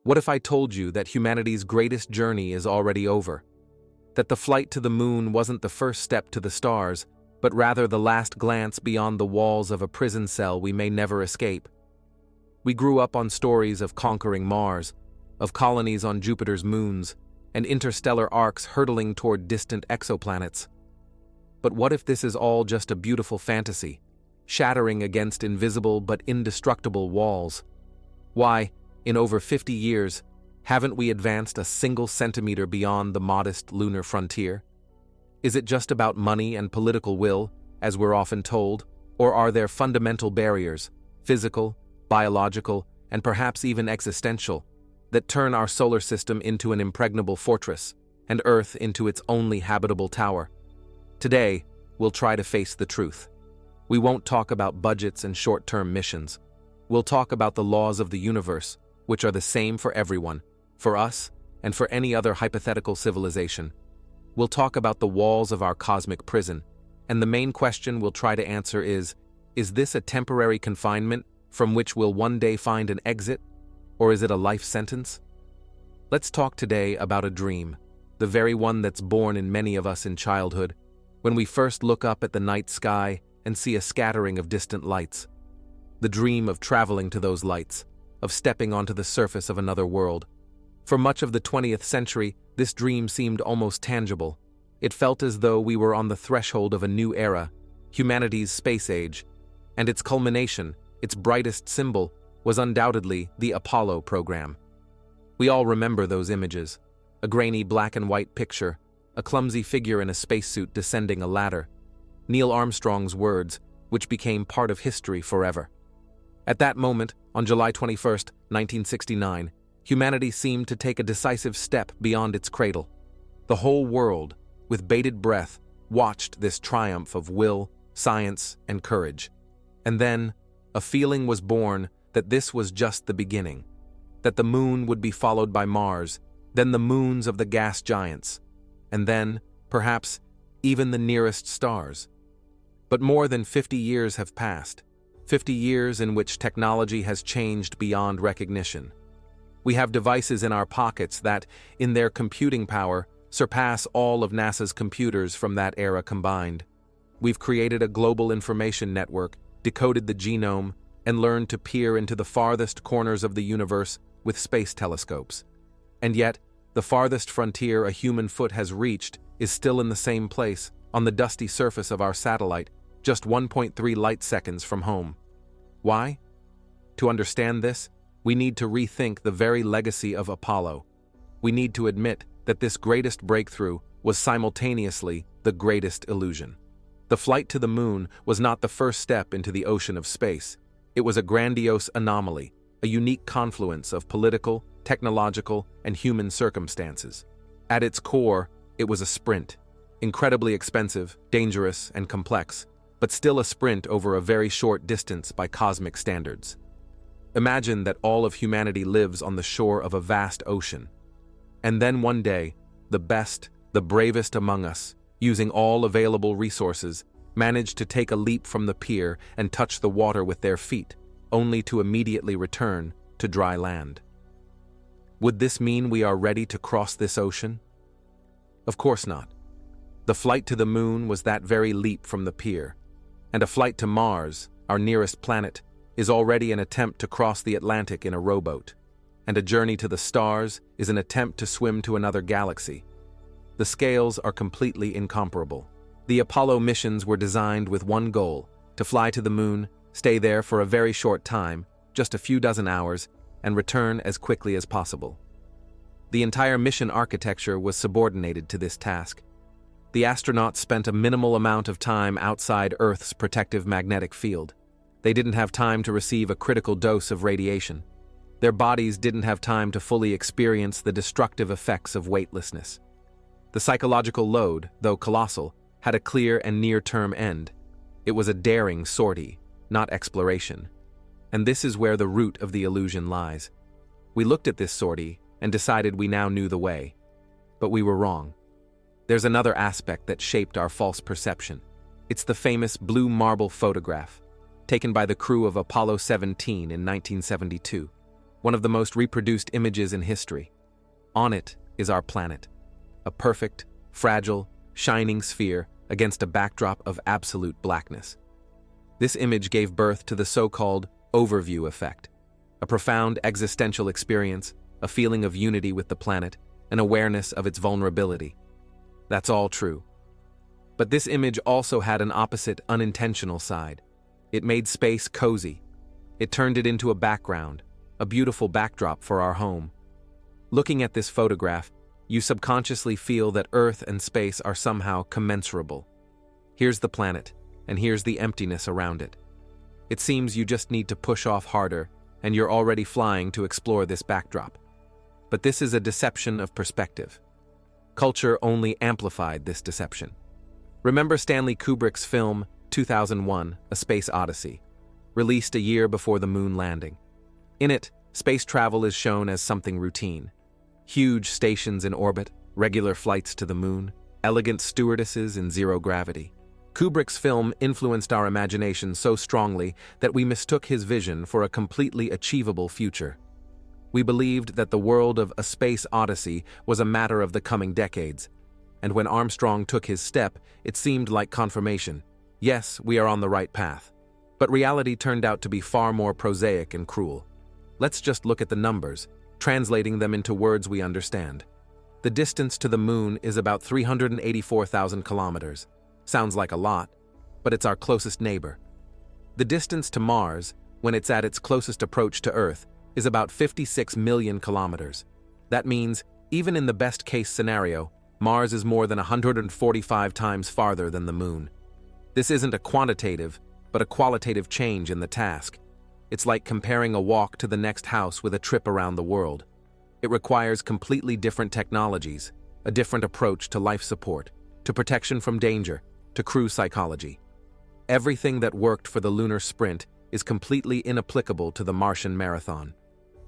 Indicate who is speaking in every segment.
Speaker 1: What if I told you that humanity's greatest journey is already over? That the flight to the moon wasn't the first step to the stars, but rather the last glance beyond the walls of a prison cell we may never escape? We grew up on stories of conquering Mars, of colonies on Jupiter's moons, and interstellar arcs hurtling toward distant exoplanets. But what if this is all just a beautiful fantasy, shattering against invisible but indestructible walls? Why, in over 50 years, haven't we advanced a single centimeter beyond the modest lunar frontier? Is it just about money and political will, as we're often told, or are there fundamental barriers, physical, biological, and perhaps even existential, that turn our solar system into an impregnable fortress, and Earth into its only habitable tower? Today, we'll try to face the truth. We won't talk about budgets and short-term missions. We'll talk about the laws of the universe, which are the same for everyone, for us, and for any other hypothetical civilization. We'll talk about the walls of our cosmic prison, and the main question we'll try to answer is this a temporary confinement from which we'll one day find an exit, or is it a life sentence? Let's talk today about a dream, the very one that's born in many of us in childhood, when we first look up at the night sky and see a scattering of distant lights. The dream of traveling to those lights, of stepping onto the surface of another world. For much of the 20th century, this dream seemed almost tangible. It felt as though we were on the threshold of a new era, humanity's space age, and its culmination, its brightest symbol, was undoubtedly the Apollo program. We all remember those images, a grainy black and white picture, a clumsy figure in a spacesuit descending a ladder, Neil Armstrong's words, which became part of history forever. At that moment, on July 21, 1969, humanity seemed to take a decisive step beyond its cradle. The whole world, with bated breath, watched this triumph of will, science, and courage. And then, a feeling was born that this was just the beginning, that the moon would be followed by Mars, then the moons of the gas giants, and then, perhaps, even the nearest stars. But more than 50 years have passed, 50 years in which technology has changed beyond recognition. We have devices in our pockets that, in their computing power, surpass all of NASA's computers from that era combined. We've created a global information network, decoded the genome, and learned to peer into the farthest corners of the universe with space telescopes. And yet, the farthest frontier a human foot has reached is still in the same place, on the dusty surface of our satellite, just 1.3 light seconds from home. Why? To understand this, we need to rethink the very legacy of Apollo. We need to admit that this greatest breakthrough was simultaneously the greatest illusion. The flight to the moon was not the first step into the ocean of space. It was a grandiose anomaly, a unique confluence of political, technological, and human circumstances. At its core, it was a sprint, incredibly expensive, dangerous, and complex, but still a sprint over a very short distance by cosmic standards. Imagine that all of humanity lives on the shore of a vast ocean. And then one day, the best, the bravest among us, using all available resources, manage to take a leap from the pier and touch the water with their feet, only to immediately return to dry land. Would this mean we are ready to cross this ocean? Of course not. The flight to the moon was that very leap from the pier, and a flight to Mars, our nearest planet, is already an attempt to cross the Atlantic in a rowboat, and a journey to the stars is an attempt to swim to another galaxy. The scales are completely incomparable. The Apollo missions were designed with one goal: to fly to the moon, stay there for a very short time, just a few dozen hours, and return as quickly as possible. The entire mission architecture was subordinated to this task. The astronauts spent a minimal amount of time outside Earth's protective magnetic field. They didn't have time to receive a critical dose of radiation. Their bodies didn't have time to fully experience the destructive effects of weightlessness. The psychological load, though colossal, had a clear and near-term end. It was a daring sortie, not exploration. And this is where the root of the illusion lies. We looked at this sortie and decided we now knew the way. But we were wrong. There's another aspect that shaped our false perception. It's the famous blue marble photograph, taken by the crew of Apollo 17 in 1972. one of the most reproduced images in history. On it is our planet, a perfect, fragile, shining sphere against a backdrop of absolute blackness. This image gave birth to the so-called overview effect, a profound existential experience, a feeling of unity with the planet, an awareness of its vulnerability. That's all true. But this image also had an opposite, unintentional side. It made space cozy. It turned it into a background, a beautiful backdrop for our home. Looking at this photograph, you subconsciously feel that Earth and space are somehow commensurable. Here's the planet, and here's the emptiness around it. It seems you just need to push off harder, and you're already flying to explore this backdrop. But this is a deception of perspective. Culture only amplified this deception. Remember Stanley Kubrick's film 2001: A Space Odyssey, released a year before the moon landing. In it, space travel is shown as something routine. Huge stations in orbit, regular flights to the moon, elegant stewardesses in zero gravity. Kubrick's film influenced our imagination so strongly that we mistook his vision for a completely achievable future. We believed that the world of A Space Odyssey was a matter of the coming decades, and when Armstrong took his step, it seemed like confirmation. Yes, we are on the right path. But reality turned out to be far more prosaic and cruel. Let's just look at the numbers, translating them into words we understand. The distance to the moon is about 384,000 kilometers. Sounds like a lot, but it's our closest neighbor. The distance to Mars, when it's at its closest approach to Earth, is about 56 million kilometers. That means, even in the best-case scenario, Mars is more than 145 times farther than the moon. This isn't a quantitative, but a qualitative change in the task. It's like comparing a walk to the next house with a trip around the world. It requires completely different technologies, a different approach to life support, to protection from danger, to crew psychology. Everything that worked for the lunar sprint is completely inapplicable to the Martian marathon.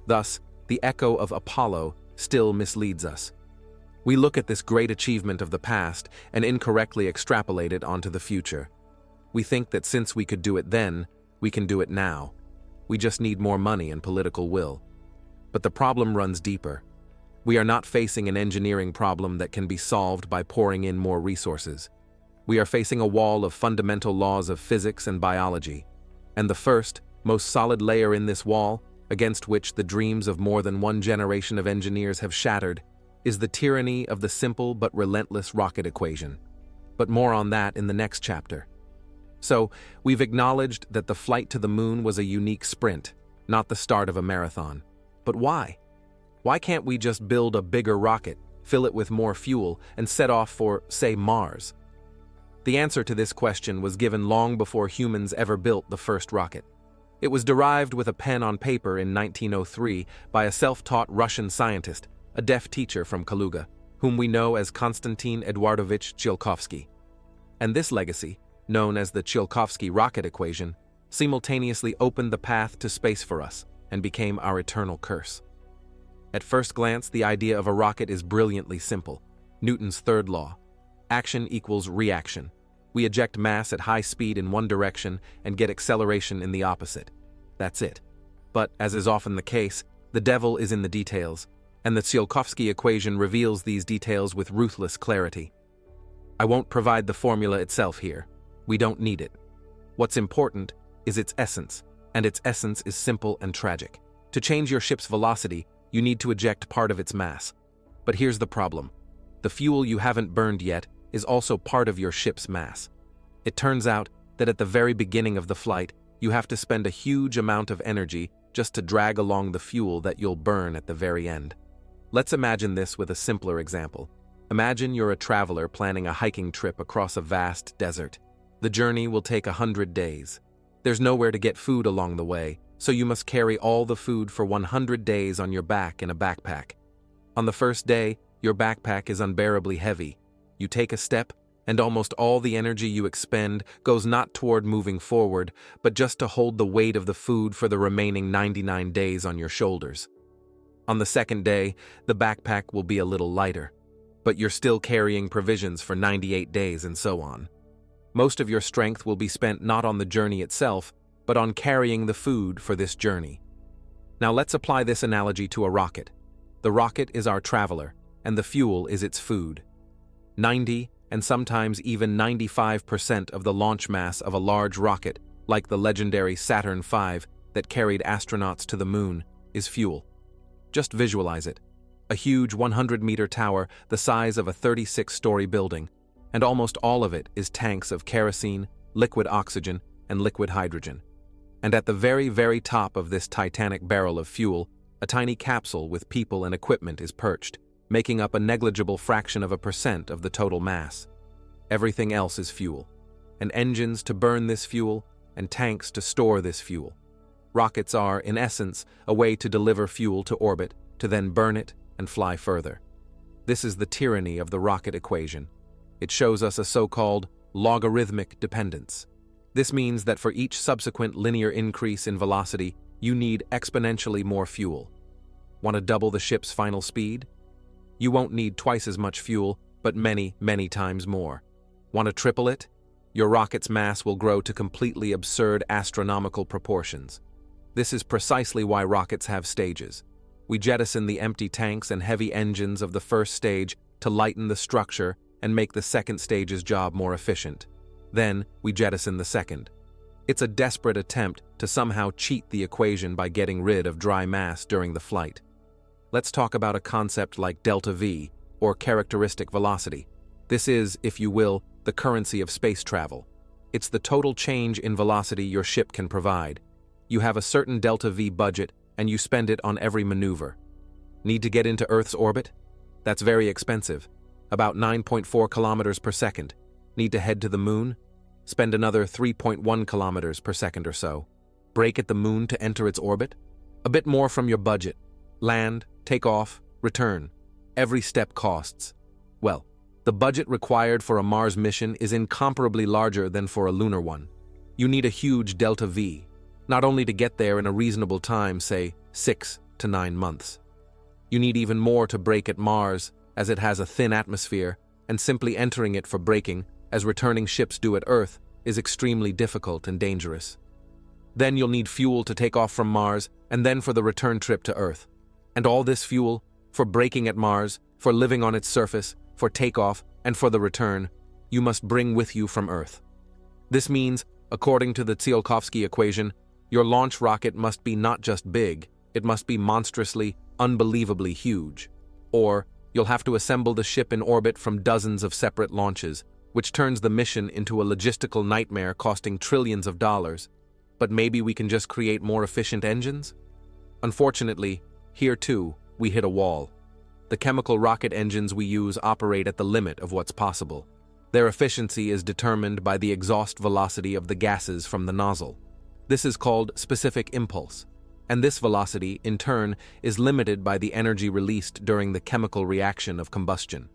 Speaker 1: Thus, the echo of Apollo still misleads us. We look at this great achievement of the past and incorrectly extrapolate it onto the future. We think that since we could do it then, we can do it now. We just need more money and political will. But the problem runs deeper. We are not facing an engineering problem that can be solved by pouring in more resources. We are facing a wall of fundamental laws of physics and biology. And the first, most solid layer in this wall, against which the dreams of more than one generation of engineers have shattered, is the tyranny of the simple but relentless rocket equation. But more on that in the next chapter. So, we've acknowledged that the flight to the moon was a unique sprint, not the start of a marathon. But why? Why can't we just build a bigger rocket, fill it with more fuel, and set off for, say, Mars? The answer to this question was given long before humans ever built the first rocket. It was derived with a pen on paper in 1903 by a self-taught Russian scientist, a deaf teacher from Kaluga, whom we know as Konstantin Eduardovich Tsiolkovsky. And this legacy, known as the Tsiolkovsky rocket equation, simultaneously opened the path to space for us and became our eternal curse. At first glance, the idea of a rocket is brilliantly simple. Newton's third law. Action equals reaction. We eject mass at high speed in one direction and get acceleration in the opposite. That's it. But, as is often the case, the devil is in the details, and the Tsiolkovsky equation reveals these details with ruthless clarity. I won't provide the formula itself here. We don't need it. What's important is its essence, and its essence is simple and tragic. To change your ship's velocity, you need to eject part of its mass. But here's the problem. The fuel you haven't burned yet is also part of your ship's mass. It turns out that at the very beginning of the flight, you have to spend a huge amount of energy just to drag along the fuel that you'll burn at the very end. Let's imagine this with a simpler example. Imagine you're a traveler planning a hiking trip across a vast desert. The journey will take 100 days. There's nowhere to get food along the way, so you must carry all the food for 100 days on your back in a backpack. On the first day, your backpack is unbearably heavy. You take a step, and almost all the energy you expend goes not toward moving forward, but just to hold the weight of the food for the remaining 99 days on your shoulders. On the second day, the backpack will be a little lighter, but you're still carrying provisions for 98 days and so on. Most of your strength will be spent not on the journey itself, but on carrying the food for this journey. Now let's apply this analogy to a rocket. The rocket is our traveler, and the fuel is its food. 90 and sometimes even 95% of the launch mass of a large rocket, like the legendary Saturn V that carried astronauts to the moon, is fuel. Just visualize it. A huge 100-meter tower the size of a 36-story building, and almost all of it is tanks of kerosene, liquid oxygen, and liquid hydrogen. And at the very, very top of this titanic barrel of fuel, a tiny capsule with people and equipment is perched, making up a negligible fraction of a percent of the total mass. Everything else is fuel, and engines to burn this fuel, and tanks to store this fuel. Rockets are, in essence, a way to deliver fuel to orbit, to then burn it and fly further. This is the tyranny of the rocket equation. It shows us a so-called logarithmic dependence. This means that for each subsequent linear increase in velocity, you need exponentially more fuel. Want to double the ship's final speed? You won't need twice as much fuel, but many, many times more. Want to triple it? Your rocket's mass will grow to completely absurd astronomical proportions. This is precisely why rockets have stages. We jettison the empty tanks and heavy engines of the first stage to lighten the structure and make the second stage's job more efficient. Then, we jettison the second. It's a desperate attempt to somehow cheat the equation by getting rid of dry mass during the flight. Let's talk about a concept like delta V, or characteristic velocity. This is, if you will, the currency of space travel. It's the total change in velocity your ship can provide. You have a certain delta V budget, and you spend it on every maneuver. Need to get into Earth's orbit? That's very expensive, about 9.4 kilometers per second. Need to head to the moon? Spend another 3.1 kilometers per second or so. Brake at the moon to enter its orbit? A bit more from your budget. Land, take off, return. Every step costs. Well, the budget required for a Mars mission is incomparably larger than for a lunar one. You need a huge delta V, not only to get there in a reasonable time, say 6 to 9 months. You need even more to brake at Mars, as it has a thin atmosphere, and simply entering it for braking, as returning ships do at Earth, is extremely difficult and dangerous. Then you'll need fuel to take off from Mars, and then for the return trip to Earth. And all this fuel, for braking at Mars, for living on its surface, for takeoff, and for the return, you must bring with you from Earth. This means, according to the Tsiolkovsky equation, your launch rocket must be not just big, it must be monstrously, unbelievably huge. Or, you'll have to assemble the ship in orbit from dozens of separate launches, which turns the mission into a logistical nightmare costing trillions of dollars. But maybe we can just create more efficient engines? Unfortunately, here too, we hit a wall. The chemical rocket engines we use operate at the limit of what's possible. Their efficiency is determined by the exhaust velocity of the gases from the nozzle. This is called specific impulse, and this velocity, in turn, is limited by the energy released during the chemical reaction of combustion.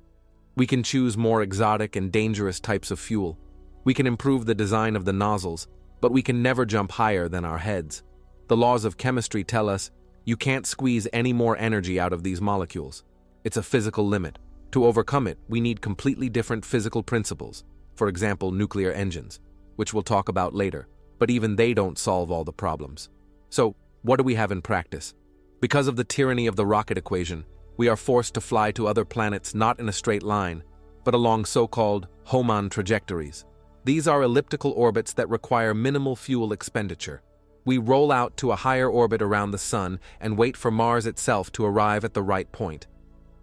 Speaker 1: We can choose more exotic and dangerous types of fuel. We can improve the design of the nozzles, but we can never jump higher than our heads. The laws of chemistry tell us you can't squeeze any more energy out of these molecules. It's a physical limit. To overcome it, we need completely different physical principles, for example, nuclear engines, which we'll talk about later, but even they don't solve all the problems. So, what do we have in practice? Because of the tyranny of the rocket equation, we are forced to fly to other planets not in a straight line, but along so-called Hohmann trajectories. These are elliptical orbits that require minimal fuel expenditure. We roll out to a higher orbit around the Sun and wait for Mars itself to arrive at the right point.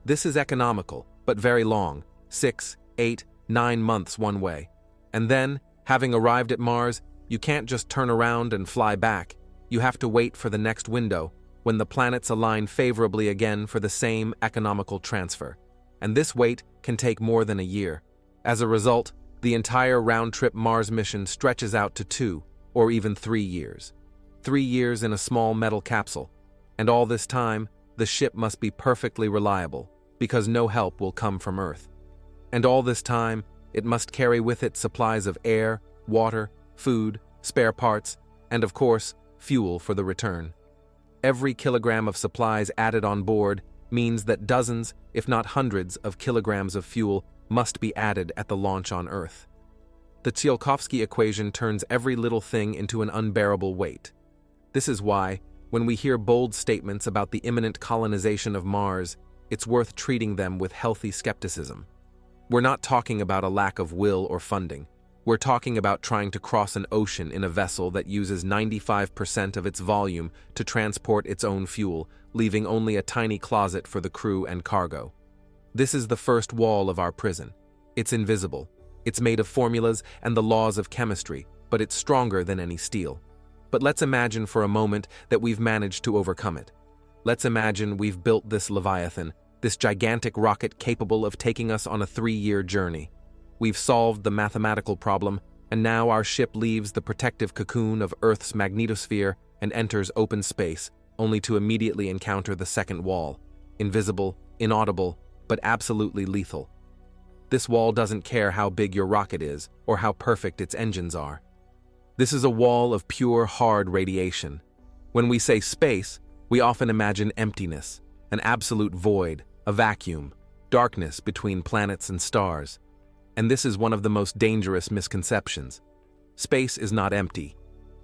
Speaker 1: This is economical, but very long, 6, 8, 9 months one way. And then, having arrived at Mars, you can't just turn around and fly back. You have to wait for the next window, when the planets align favorably again for the same economical transfer. And this wait can take more than a year. As a result, the entire round-trip Mars mission stretches out to 2 or even 3 years. 3 years in a small metal capsule. And all this time, the ship must be perfectly reliable, because no help will come from Earth. And all this time, it must carry with it supplies of air, water, food, spare parts, and of course, fuel for the return. Every kilogram of supplies added on board means that dozens, if not hundreds, of kilograms of fuel must be added at the launch on Earth. The Tsiolkovsky equation turns every little thing into an unbearable weight. This is why, When we hear bold statements about the imminent colonization of Mars, it's worth treating them with healthy skepticism. We're not talking about a lack of will or funding. We're talking about trying to cross an ocean in a vessel that uses 95% of its volume to transport its own fuel, leaving only a tiny closet for the crew and cargo. This is the first wall of our prison. It's invisible. It's made of formulas and the laws of chemistry, but it's stronger than any steel. But let's imagine for a moment that we've managed to overcome it. Let's imagine we've built this Leviathan, this gigantic rocket capable of taking us on a 3-year journey. We've solved the mathematical problem, and now our ship leaves the protective cocoon of Earth's magnetosphere and enters open space, only to immediately encounter the second wall. Invisible, inaudible, but absolutely lethal. This wall doesn't care how big your rocket is or how perfect its engines are. This is a wall of pure, hard radiation. When we say space, we often imagine emptiness, an absolute void, a vacuum, darkness between planets and stars. And this is one of the most dangerous misconceptions. Space is not empty.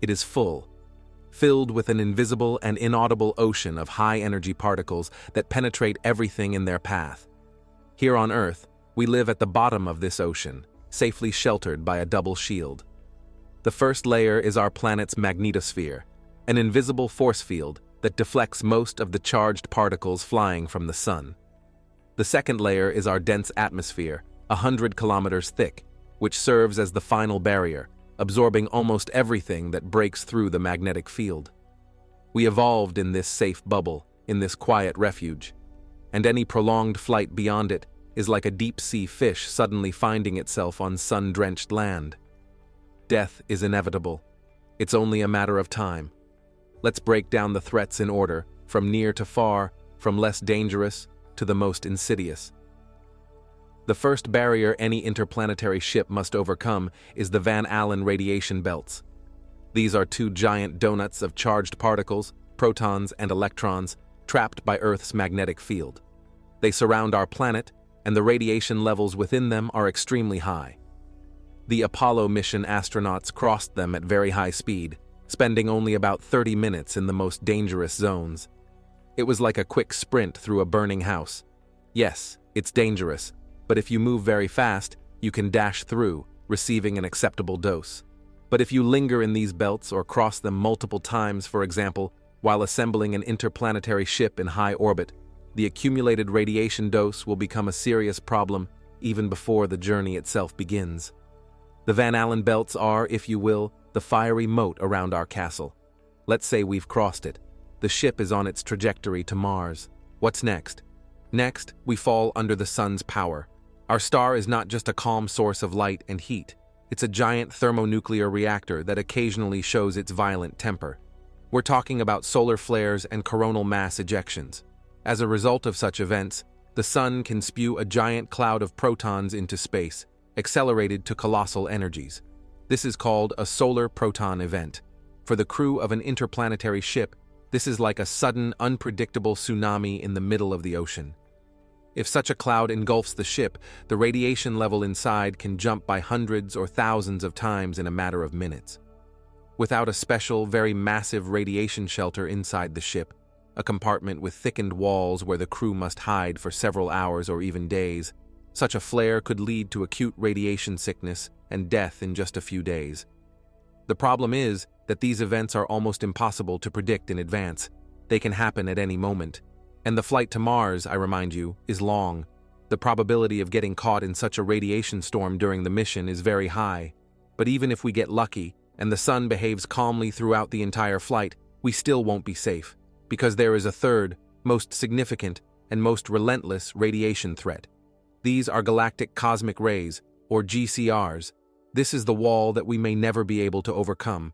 Speaker 1: It is full, filled with an invisible and inaudible ocean of high-energy particles that penetrate everything in their path. Here on Earth, we live at the bottom of this ocean, safely sheltered by a double shield. The first layer is our planet's magnetosphere, an invisible force field that deflects most of the charged particles flying from the sun. The second layer is our dense atmosphere, 100 kilometers thick, which serves as the final barrier, absorbing almost everything that breaks through the magnetic field. We evolved in this safe bubble, in this quiet refuge, and any prolonged flight beyond it is like a deep-sea fish suddenly finding itself on sun-drenched land. Death is inevitable. It's only a matter of time. Let's break down the threats in order, from near to far, from less dangerous to the most insidious. The first barrier any interplanetary ship must overcome is the Van Allen radiation belts. These are 2 giant donuts of charged particles, protons and electrons, trapped by Earth's magnetic field. They surround our planet, and the radiation levels within them are extremely high. The Apollo mission astronauts crossed them at very high speed, spending only about 30 minutes in the most dangerous zones. It was like a quick sprint through a burning house. Yes, it's dangerous, but if you move very fast, you can dash through, receiving an acceptable dose. But if you linger in these belts or cross them multiple times, for example, while assembling an interplanetary ship in high orbit, the accumulated radiation dose will become a serious problem even before the journey itself begins. The Van Allen belts are, if you will, the fiery moat around our castle. Let's say we've crossed it. The ship is on its trajectory to Mars. What's next? Next, we fall under the sun's power. Our star is not just a calm source of light and heat. It's a giant thermonuclear reactor that occasionally shows its violent temper. We're talking about solar flares and coronal mass ejections. As a result of such events, the sun can spew a giant cloud of protons into space, accelerated to colossal energies. This is called a solar proton event. For the crew of an interplanetary ship, this is like a sudden, unpredictable tsunami in the middle of the ocean. If such a cloud engulfs the ship, the radiation level inside can jump by hundreds or thousands of times in a matter of minutes. Without a special, very massive radiation shelter inside the ship, a compartment with thickened walls where the crew must hide for several hours or even days, such a flare could lead to acute radiation sickness and death in just a few days. The problem is that these events are almost impossible to predict in advance. They can happen at any moment. And the flight to Mars, I remind you, is long. The probability of getting caught in such a radiation storm during the mission is very high. But even if we get lucky, and the sun behaves calmly throughout the entire flight, we still won't be safe, because there is a third, most significant, and most relentless radiation threat. These are galactic cosmic rays, or GCRs. This is the wall that we may never be able to overcome.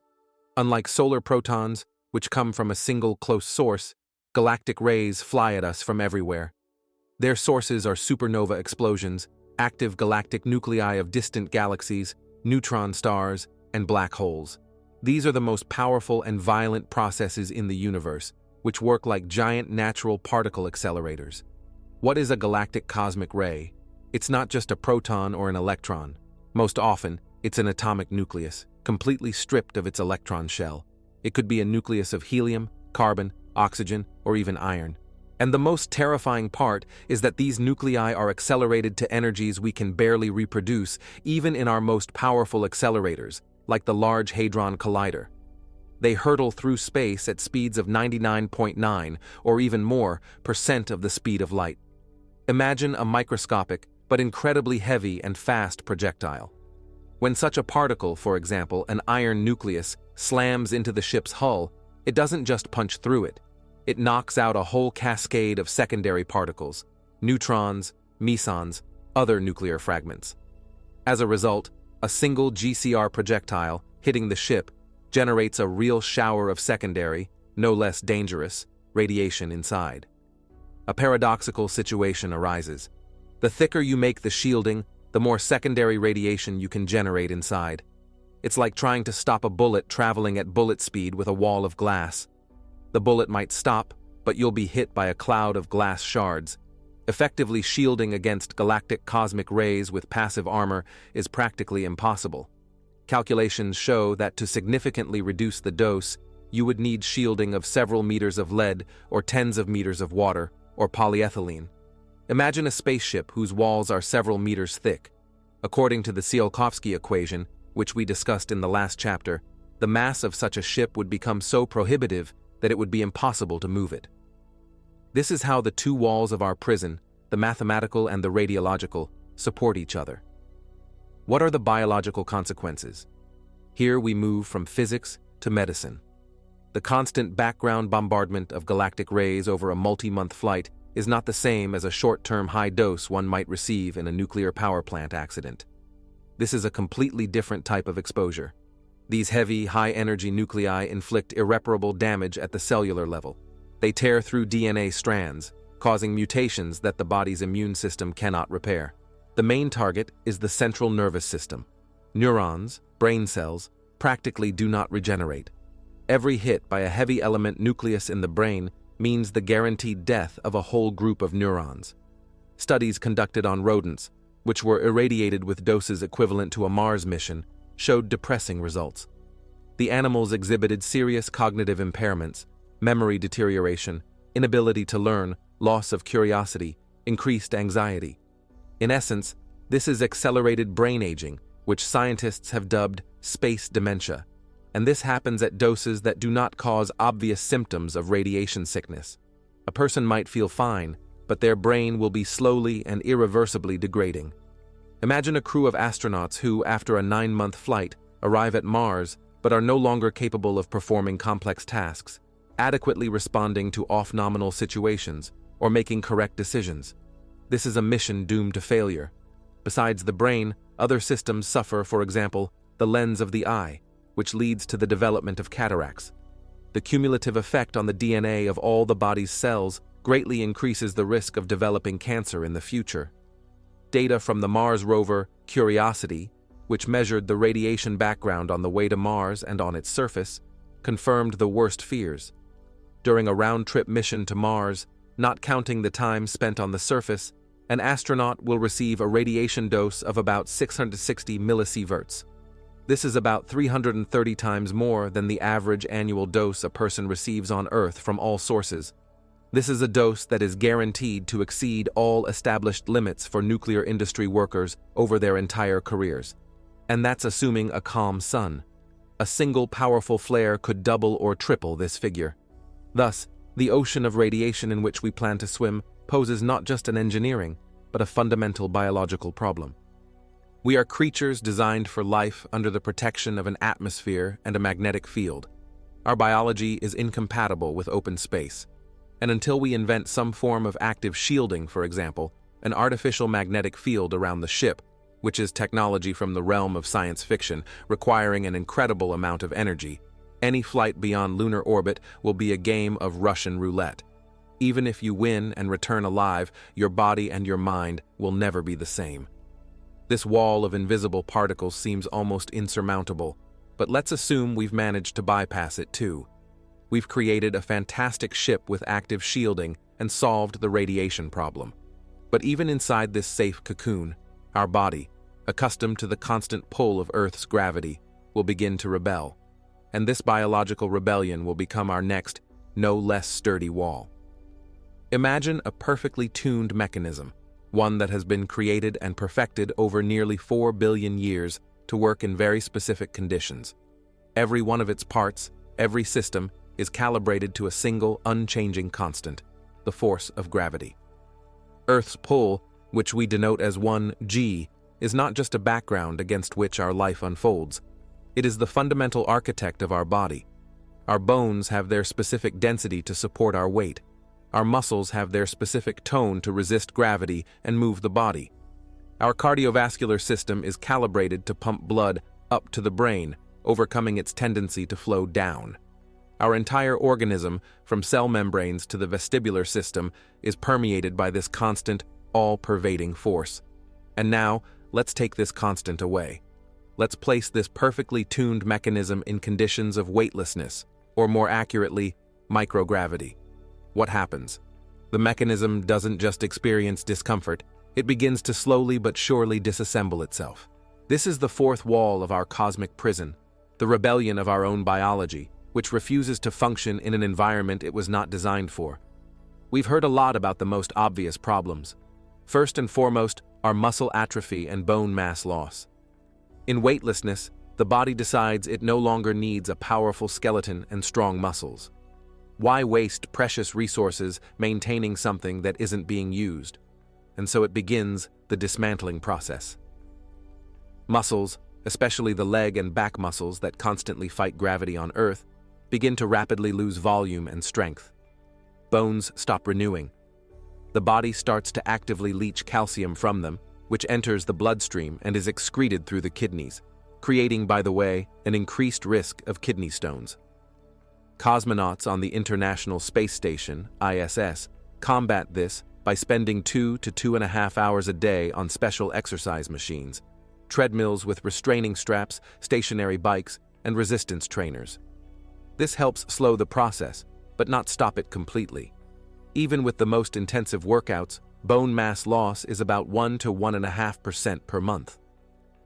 Speaker 1: Unlike solar protons, which come from a single close source, galactic rays fly at us from everywhere. Their sources are supernova explosions, active galactic nuclei of distant galaxies, neutron stars, and black holes. These are the most powerful and violent processes in the universe, which work like giant natural particle accelerators. What is a galactic cosmic ray? It's not just a proton or an electron. Most often, it's an atomic nucleus, completely stripped of its electron shell. It could be a nucleus of helium, carbon, oxygen, or even iron. And the most terrifying part is that these nuclei are accelerated to energies we can barely reproduce, even in our most powerful accelerators, like the Large Hadron Collider. They hurtle through space at speeds of 99.9 or even more % of the speed of light. Imagine a microscopic but incredibly heavy and fast projectile. When such a particle, for example, an iron nucleus, slams into the ship's hull, it doesn't just punch through it. It knocks out a whole cascade of secondary particles, neutrons, mesons, other nuclear fragments. As a result, a single GCR projectile hitting the ship generates a real shower of secondary, no less dangerous, radiation inside. A paradoxical situation arises. The thicker you make the shielding, the more secondary radiation you can generate inside. It's like trying to stop a bullet traveling at bullet speed with a wall of glass. The bullet might stop, but you'll be hit by a cloud of glass shards. Effectively shielding against galactic cosmic rays with passive armor is practically impossible. Calculations show that to significantly reduce the dose, you would need shielding of several meters of lead or tens of meters of water or polyethylene. Imagine a spaceship whose walls are several meters thick. According to the Tsiolkovsky equation, which we discussed in the last chapter, the mass of such a ship would become so prohibitive that it would be impossible to move it. This is how the two walls of our prison, the mathematical and the radiological, support each other. What are the biological consequences? Here we move from physics to medicine. The constant background bombardment of galactic rays over a multi-month flight is not the same as a short-term high dose one might receive in a nuclear power plant accident. This is a completely different type of exposure. These heavy, high-energy nuclei inflict irreparable damage at the cellular level. They tear through DNA strands, causing mutations that the body's immune system cannot repair. The main target is the central nervous system. Neurons, brain cells, practically do not regenerate. Every hit by a heavy element nucleus in the brain means the guaranteed death of a whole group of neurons. Studies conducted on rodents, which were irradiated with doses equivalent to a Mars mission, showed depressing results. The animals exhibited serious cognitive impairments, memory deterioration, inability to learn, loss of curiosity, increased anxiety. In essence, this is accelerated brain aging, which scientists have dubbed space dementia, and this happens at doses that do not cause obvious symptoms of radiation sickness. A person might feel fine, but their brain will be slowly and irreversibly degrading. Imagine a crew of astronauts who, after a 9-month flight, arrive at Mars but are no longer capable of performing complex tasks, adequately responding to off-nominal situations, or making correct decisions. This is a mission doomed to failure. Besides the brain, other systems suffer, for example, the lens of the eye, which leads to the development of cataracts. The cumulative effect on the DNA of all the body's cells greatly increases the risk of developing cancer in the future. Data from the Mars rover Curiosity, which measured the radiation background on the way to Mars and on its surface, confirmed the worst fears. During a round-trip mission to Mars, not counting the time spent on the surface, an astronaut will receive a radiation dose of about 660 millisieverts. This is about 330 times more than the average annual dose a person receives on Earth from all sources. This is a dose that is guaranteed to exceed all established limits for nuclear industry workers over their entire careers. And that's assuming a calm sun. A single powerful flare could double or triple this figure. Thus, the ocean of radiation in which we plan to swim poses not just an engineering, but a fundamental biological problem. We are creatures designed for life under the protection of an atmosphere and a magnetic field. Our biology is incompatible with open space. And until we invent some form of active shielding, for example, an artificial magnetic field around the ship, which is technology from the realm of science fiction, requiring an incredible amount of energy, any flight beyond lunar orbit will be a game of Russian roulette. Even if you win and return alive, your body and your mind will never be the same. This wall of invisible particles seems almost insurmountable, but let's assume we've managed to bypass it too. We've created a fantastic ship with active shielding and solved the radiation problem. But even inside this safe cocoon, our body, accustomed to the constant pull of Earth's gravity, will begin to rebel. And this biological rebellion will become our next, no less sturdy wall. Imagine a perfectly tuned mechanism, one that has been created and perfected over nearly 4 billion years to work in very specific conditions. Every one of its parts, every system, is calibrated to a single, unchanging constant, the force of gravity. Earth's pull, which we denote as 1g, is not just a background against which our life unfolds. It is the fundamental architect of our body. Our bones have their specific density to support our weight. Our muscles have their specific tone to resist gravity and move the body. Our cardiovascular system is calibrated to pump blood up to the brain, overcoming its tendency to flow down. Our entire organism, from cell membranes to the vestibular system, is permeated by this constant, all-pervading force. And now, let's take this constant away. Let's place this perfectly tuned mechanism in conditions of weightlessness, or more accurately, microgravity. What happens? The mechanism doesn't just experience discomfort, it begins to slowly but surely disassemble itself. This is the fourth wall of our cosmic prison, the rebellion of our own biology, which refuses to function in an environment it was not designed for. We've heard a lot about the most obvious problems. First and foremost, are muscle atrophy and bone mass loss. In weightlessness, the body decides it no longer needs a powerful skeleton and strong muscles. Why waste precious resources maintaining something that isn't being used? And so it begins the dismantling process. Muscles, especially the leg and back muscles that constantly fight gravity on Earth, begin to rapidly lose volume and strength. Bones stop renewing. The body starts to actively leach calcium from them, which enters the bloodstream and is excreted through the kidneys, creating, by the way, an increased risk of kidney stones. Cosmonauts on the International Space Station, ISS, combat this by spending 2 to 2.5 hours a day on special exercise machines, treadmills with restraining straps, stationary bikes, and resistance trainers. This helps slow the process, but not stop it completely. Even with the most intensive workouts, bone mass loss is about 1 to 1.5% per month.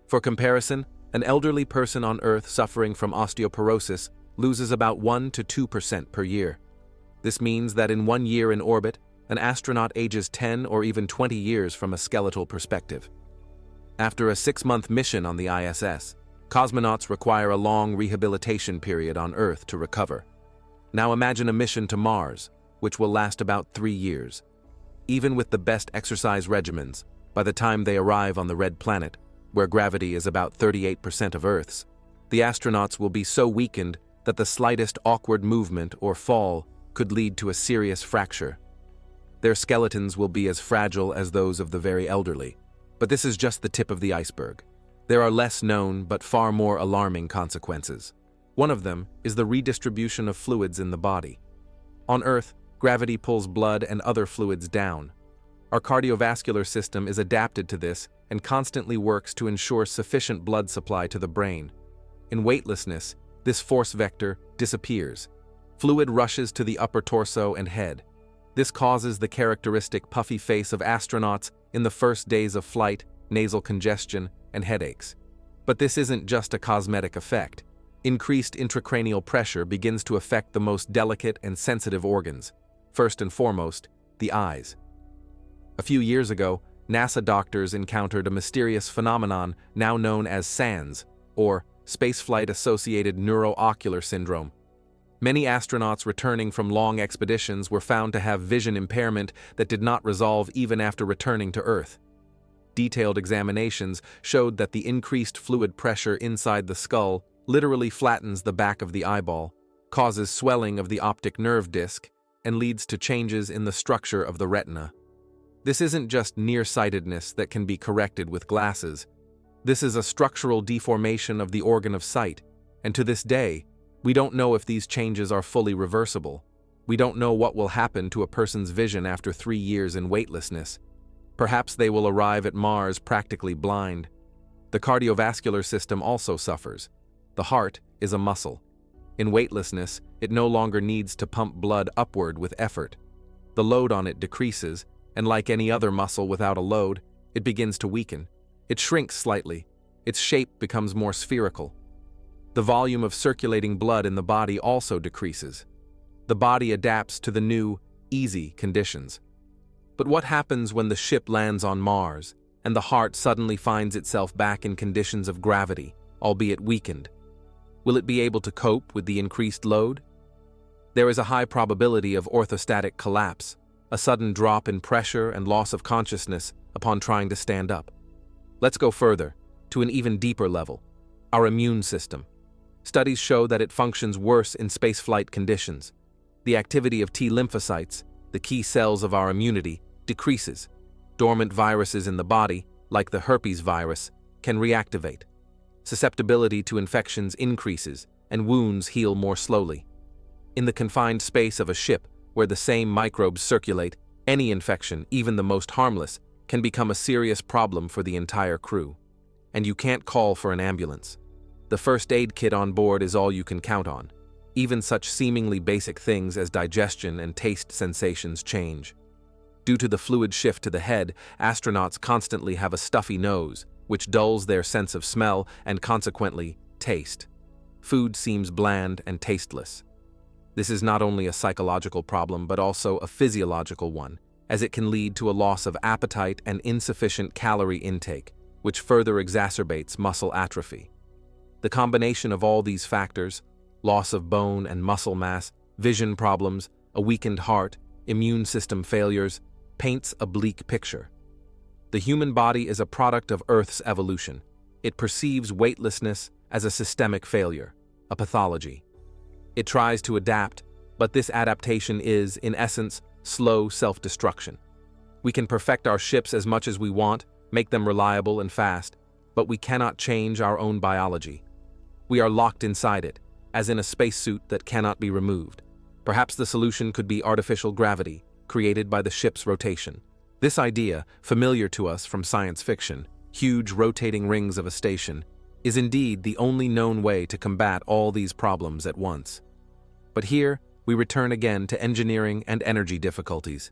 Speaker 1: For comparison, an elderly person on Earth suffering from osteoporosis loses about 1 to 2% per year. This means that in 1 year in orbit, an astronaut ages 10 or even 20 years from a skeletal perspective. After a 6-month mission on the ISS, cosmonauts require a long rehabilitation period on Earth to recover. Now imagine a mission to Mars, which will last about 3 years. Even with the best exercise regimens, by the time they arrive on the red planet, where gravity is about 38% of Earth's, the astronauts will be so weakened that the slightest awkward movement or fall could lead to a serious fracture. Their skeletons will be as fragile as those of the very elderly. But this is just the tip of the iceberg. There are less known but far more alarming consequences. One of them is the redistribution of fluids in the body. On Earth, gravity pulls blood and other fluids down. Our cardiovascular system is adapted to this and constantly works to ensure sufficient blood supply to the brain. In weightlessness, this force vector disappears. Fluid rushes to the upper torso and head. This causes the characteristic puffy face of astronauts in the first days of flight, nasal congestion, and headaches. But this isn't just a cosmetic effect. Increased intracranial pressure begins to affect the most delicate and sensitive organs. First and foremost, the eyes. A few years ago, NASA doctors encountered a mysterious phenomenon now known as SANS, or Spaceflight-Associated Neuro-Ocular Syndrome. Many astronauts returning from long expeditions were found to have vision impairment that did not resolve even after returning to Earth. Detailed examinations showed that the increased fluid pressure inside the skull literally flattens the back of the eyeball, causes swelling of the optic nerve disc, and leads to changes in the structure of the retina. This isn't just nearsightedness that can be corrected with glasses. This is a structural deformation of the organ of sight, and to this day, we don't know if these changes are fully reversible. We don't know what will happen to a person's vision after 3 years in weightlessness. Perhaps they will arrive at Mars practically blind. The cardiovascular system also suffers. The heart is a muscle. In weightlessness, it no longer needs to pump blood upward with effort. The load on it decreases, and like any other muscle without a load, it begins to weaken. It shrinks slightly. Its shape becomes more spherical. The volume of circulating blood in the body also decreases. The body adapts to the new, easy conditions. But what happens when the ship lands on Mars, and the heart suddenly finds itself back in conditions of gravity, albeit weakened? Will it be able to cope with the increased load? There is a high probability of orthostatic collapse, a sudden drop in pressure and loss of consciousness upon trying to stand up. Let's go further, to an even deeper level: our immune system. Studies show that it functions worse in spaceflight conditions. The activity of T lymphocytes, the key cells of our immunity, decreases. Dormant viruses in the body, like the herpes virus, can reactivate. Susceptibility to infections increases, and wounds heal more slowly. In the confined space of a ship, where the same microbes circulate, any infection, even the most harmless, can become a serious problem for the entire crew. And you can't call for an ambulance. The first aid kit on board is all you can count on. Even such seemingly basic things as digestion and taste sensations change. Due to the fluid shift to the head, astronauts constantly have a stuffy nose, which dulls their sense of smell and consequently, taste. Food seems bland and tasteless. This is not only a psychological problem but also a physiological one, as it can lead to a loss of appetite and insufficient calorie intake, which further exacerbates muscle atrophy. The combination of all these factors, loss of bone and muscle mass, vision problems, a weakened heart, immune system failures, paints a bleak picture. The human body is a product of Earth's evolution. It perceives weightlessness as a systemic failure, a pathology. It tries to adapt, but this adaptation is, in essence, slow self-destruction. We can perfect our ships as much as we want, make them reliable and fast, but we cannot change our own biology. We are locked inside it, as in a spacesuit that cannot be removed. Perhaps the solution could be artificial gravity, created by the ship's rotation. This idea, familiar to us from science fiction, huge rotating rings of a station, is indeed the only known way to combat all these problems at once. But here, we return again to engineering and energy difficulties.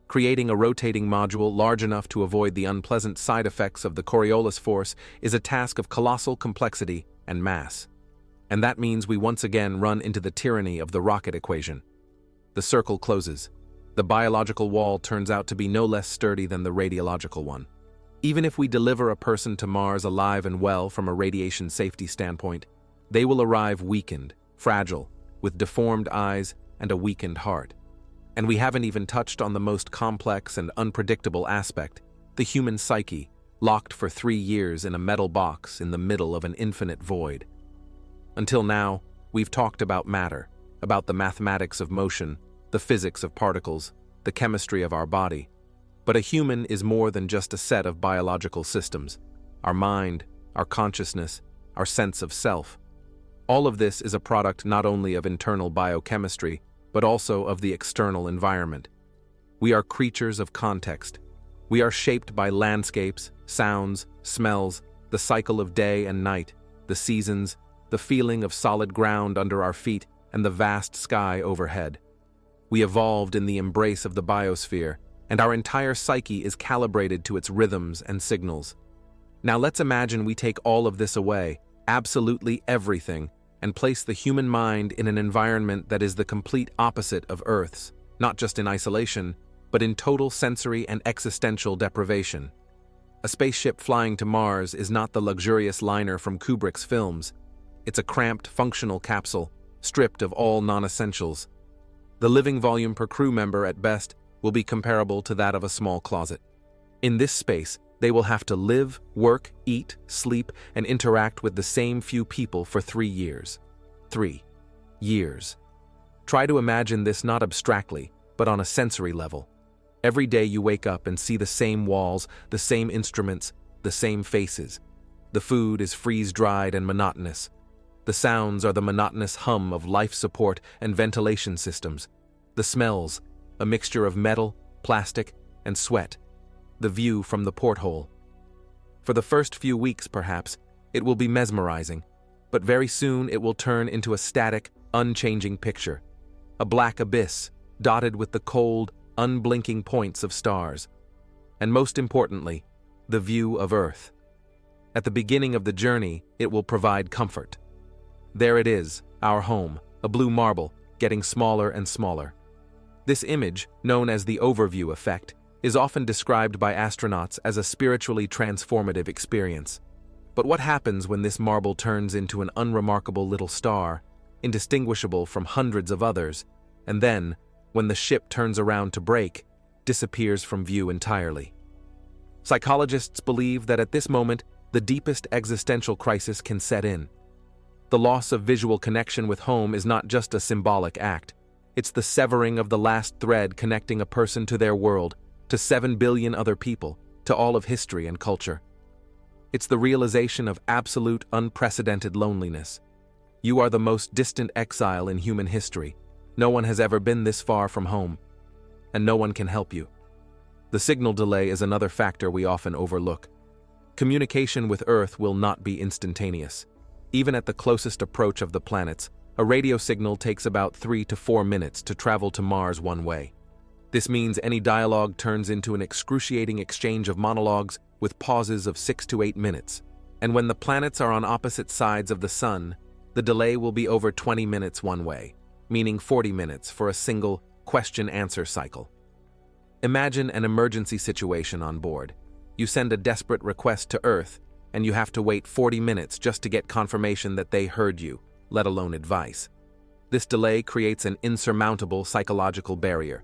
Speaker 1: Creating a rotating module large enough to avoid the unpleasant side effects of the Coriolis force is a task of colossal complexity and mass. And that means we once again run into the tyranny of the rocket equation. The circle closes. The biological wall turns out to be no less sturdy than the radiological one. Even if we deliver a person to Mars alive and well from a radiation safety standpoint, they will arrive weakened, fragile, with deformed eyes and a weakened heart. And we haven't even touched on the most complex and unpredictable aspect, the human psyche, locked for 3 years in a metal box in the middle of an infinite void. Until now, we've talked about matter, about the mathematics of motion, the physics of particles, the chemistry of our body. But a human is more than just a set of biological systems. Our mind, our consciousness, our sense of self. All of this is a product not only of internal biochemistry, but also of the external environment. We are creatures of context. We are shaped by landscapes, sounds, smells, the cycle of day and night, the seasons, the feeling of solid ground under our feet, and the vast sky overhead. We evolved in the embrace of the biosphere, and our entire psyche is calibrated to its rhythms and signals. Now let's imagine we take all of this away, absolutely everything, and place the human mind in an environment that is the complete opposite of Earth's, not just in isolation, but in total sensory and existential deprivation. A spaceship flying to Mars is not the luxurious liner from Kubrick's films. It's a cramped, functional capsule, stripped of all non-essentials. The living volume per crew member at best will be comparable to that of a small closet. In this space, they will have to live, work, eat, sleep, and interact with the same few people for 3 years. 3 years. Try to imagine this not abstractly, but on a sensory level. Every day you wake up and see the same walls, the same instruments, the same faces. The food is freeze-dried and monotonous. The sounds are the monotonous hum of life support and ventilation systems. The smells, a mixture of metal, plastic, and sweat. The view from the porthole. For the first few weeks, perhaps, it will be mesmerizing, but very soon it will turn into a static, unchanging picture. A black abyss, dotted with the cold, unblinking points of stars. And most importantly, the view of Earth. At the beginning of the journey, it will provide comfort. There it is, our home, a blue marble, getting smaller and smaller. This image, known as the overview effect, is often described by astronauts as a spiritually transformative experience. But what happens when this marble turns into an unremarkable little star, indistinguishable from hundreds of others, and then, when the ship turns around to brake, disappears from view entirely? Psychologists believe that at this moment, the deepest existential crisis can set in. The loss of visual connection with home is not just a symbolic act. It's the severing of the last thread connecting a person to their world, to 7 billion other people, to all of history and culture. It's the realization of absolute, unprecedented loneliness. You are the most distant exile in human history. No one has ever been this far from home, and no one can help you. The signal delay is another factor we often overlook. Communication with Earth will not be instantaneous. Even at the closest approach of the planets, a radio signal takes about 3 to 4 minutes to travel to Mars one way. This means any dialogue turns into an excruciating exchange of monologues with pauses of 6 to 8 minutes. And when the planets are on opposite sides of the Sun, the delay will be over 20 minutes one way, meaning 40 minutes for a single question-answer cycle. Imagine an emergency situation on board. You send a desperate request to Earth, and you have to wait 40 minutes just to get confirmation that they heard you, let alone advice. This delay creates an insurmountable psychological barrier.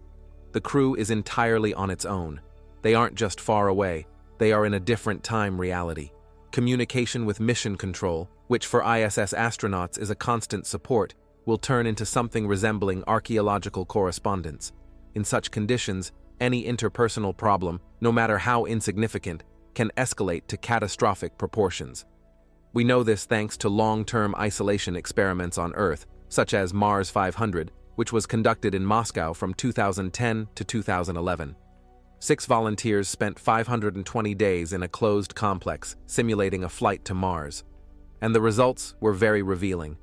Speaker 1: The crew is entirely on its own. They aren't just far away, they are in a different time reality. Communication with mission control, which for ISS astronauts is a constant support, will turn into something resembling archaeological correspondence. In such conditions, any interpersonal problem, no matter how insignificant, can escalate to catastrophic proportions. We know this thanks to long-term isolation experiments on Earth, such as Mars 500, which was conducted in Moscow from 2010 to 2011. 6 volunteers spent 520 days in a closed complex, simulating a flight to Mars. And the results were very revealing.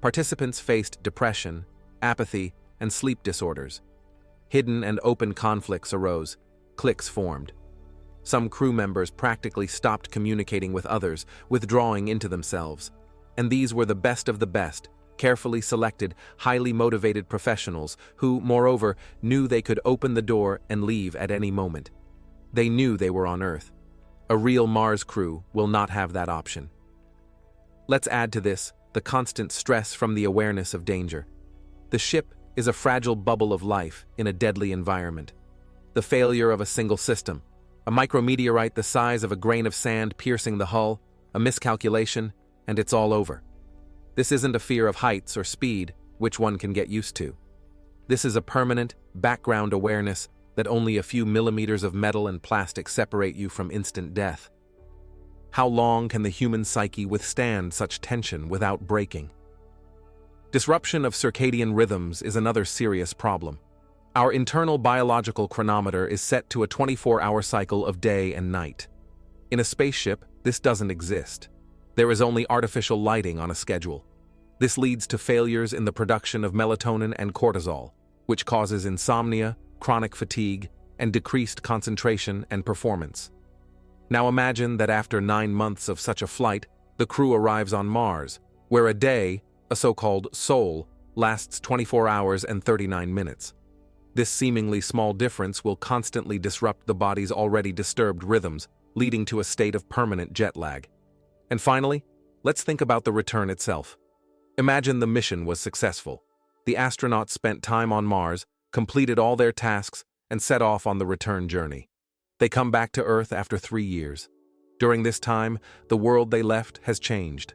Speaker 1: Participants faced depression, apathy, and sleep disorders. Hidden and open conflicts arose, cliques formed. Some crew members practically stopped communicating with others, withdrawing into themselves. And these were the best of the best, carefully selected, highly motivated professionals who, moreover, knew they could open the door and leave at any moment. They knew they were on Earth. A real Mars crew will not have that option. Let's add to this the constant stress from the awareness of danger. The ship is a fragile bubble of life in a deadly environment. The failure of a single system, a micrometeorite the size of a grain of sand piercing the hull, a miscalculation, and it's all over. This isn't a fear of heights or speed, which one can get used to. This is a permanent, background awareness that only a few millimeters of metal and plastic separate you from instant death. How long can the human psyche withstand such tension without breaking? Disruption of circadian rhythms is another serious problem. Our internal biological chronometer is set to a 24-hour cycle of day and night. In a spaceship, this doesn't exist. There is only artificial lighting on a schedule. This leads to failures in the production of melatonin and cortisol, which causes insomnia, chronic fatigue, and decreased concentration and performance. Now imagine that after 9 months of such a flight, the crew arrives on Mars, where a day, a so-called sol, lasts 24 hours and 39 minutes. This seemingly small difference will constantly disrupt the body's already disturbed rhythms, leading to a state of permanent jet lag. And finally, let's think about the return itself. Imagine the mission was successful. The astronauts spent time on Mars, completed all their tasks, and set off on the return journey. They come back to Earth after 3 years. During this time, the world they left has changed.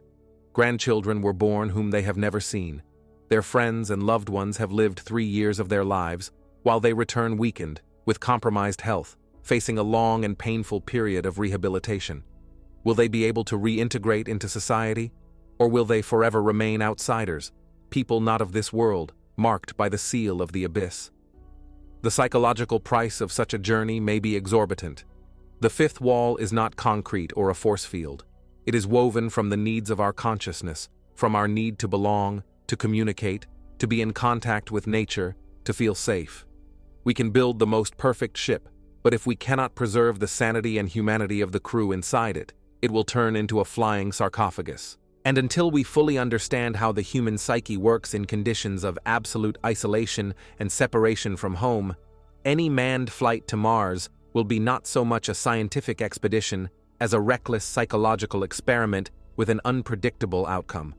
Speaker 1: Grandchildren were born whom they have never seen. Their friends and loved ones have lived 3 years of their lives, while they return weakened, with compromised health, facing a long and painful period of rehabilitation. Will they be able to reintegrate into society? Or will they forever remain outsiders, people not of this world, marked by the seal of the abyss? The psychological price of such a journey may be exorbitant. The fifth wall is not concrete or a force field. It is woven from the needs of our consciousness, from our need to belong, to communicate, to be in contact with nature, to feel safe. We can build the most perfect ship, but if we cannot preserve the sanity and humanity of the crew inside it, it will turn into a flying sarcophagus. And until we fully understand how the human psyche works in conditions of absolute isolation and separation from home, any manned flight to Mars will be not so much a scientific expedition as a reckless psychological experiment with an unpredictable outcome.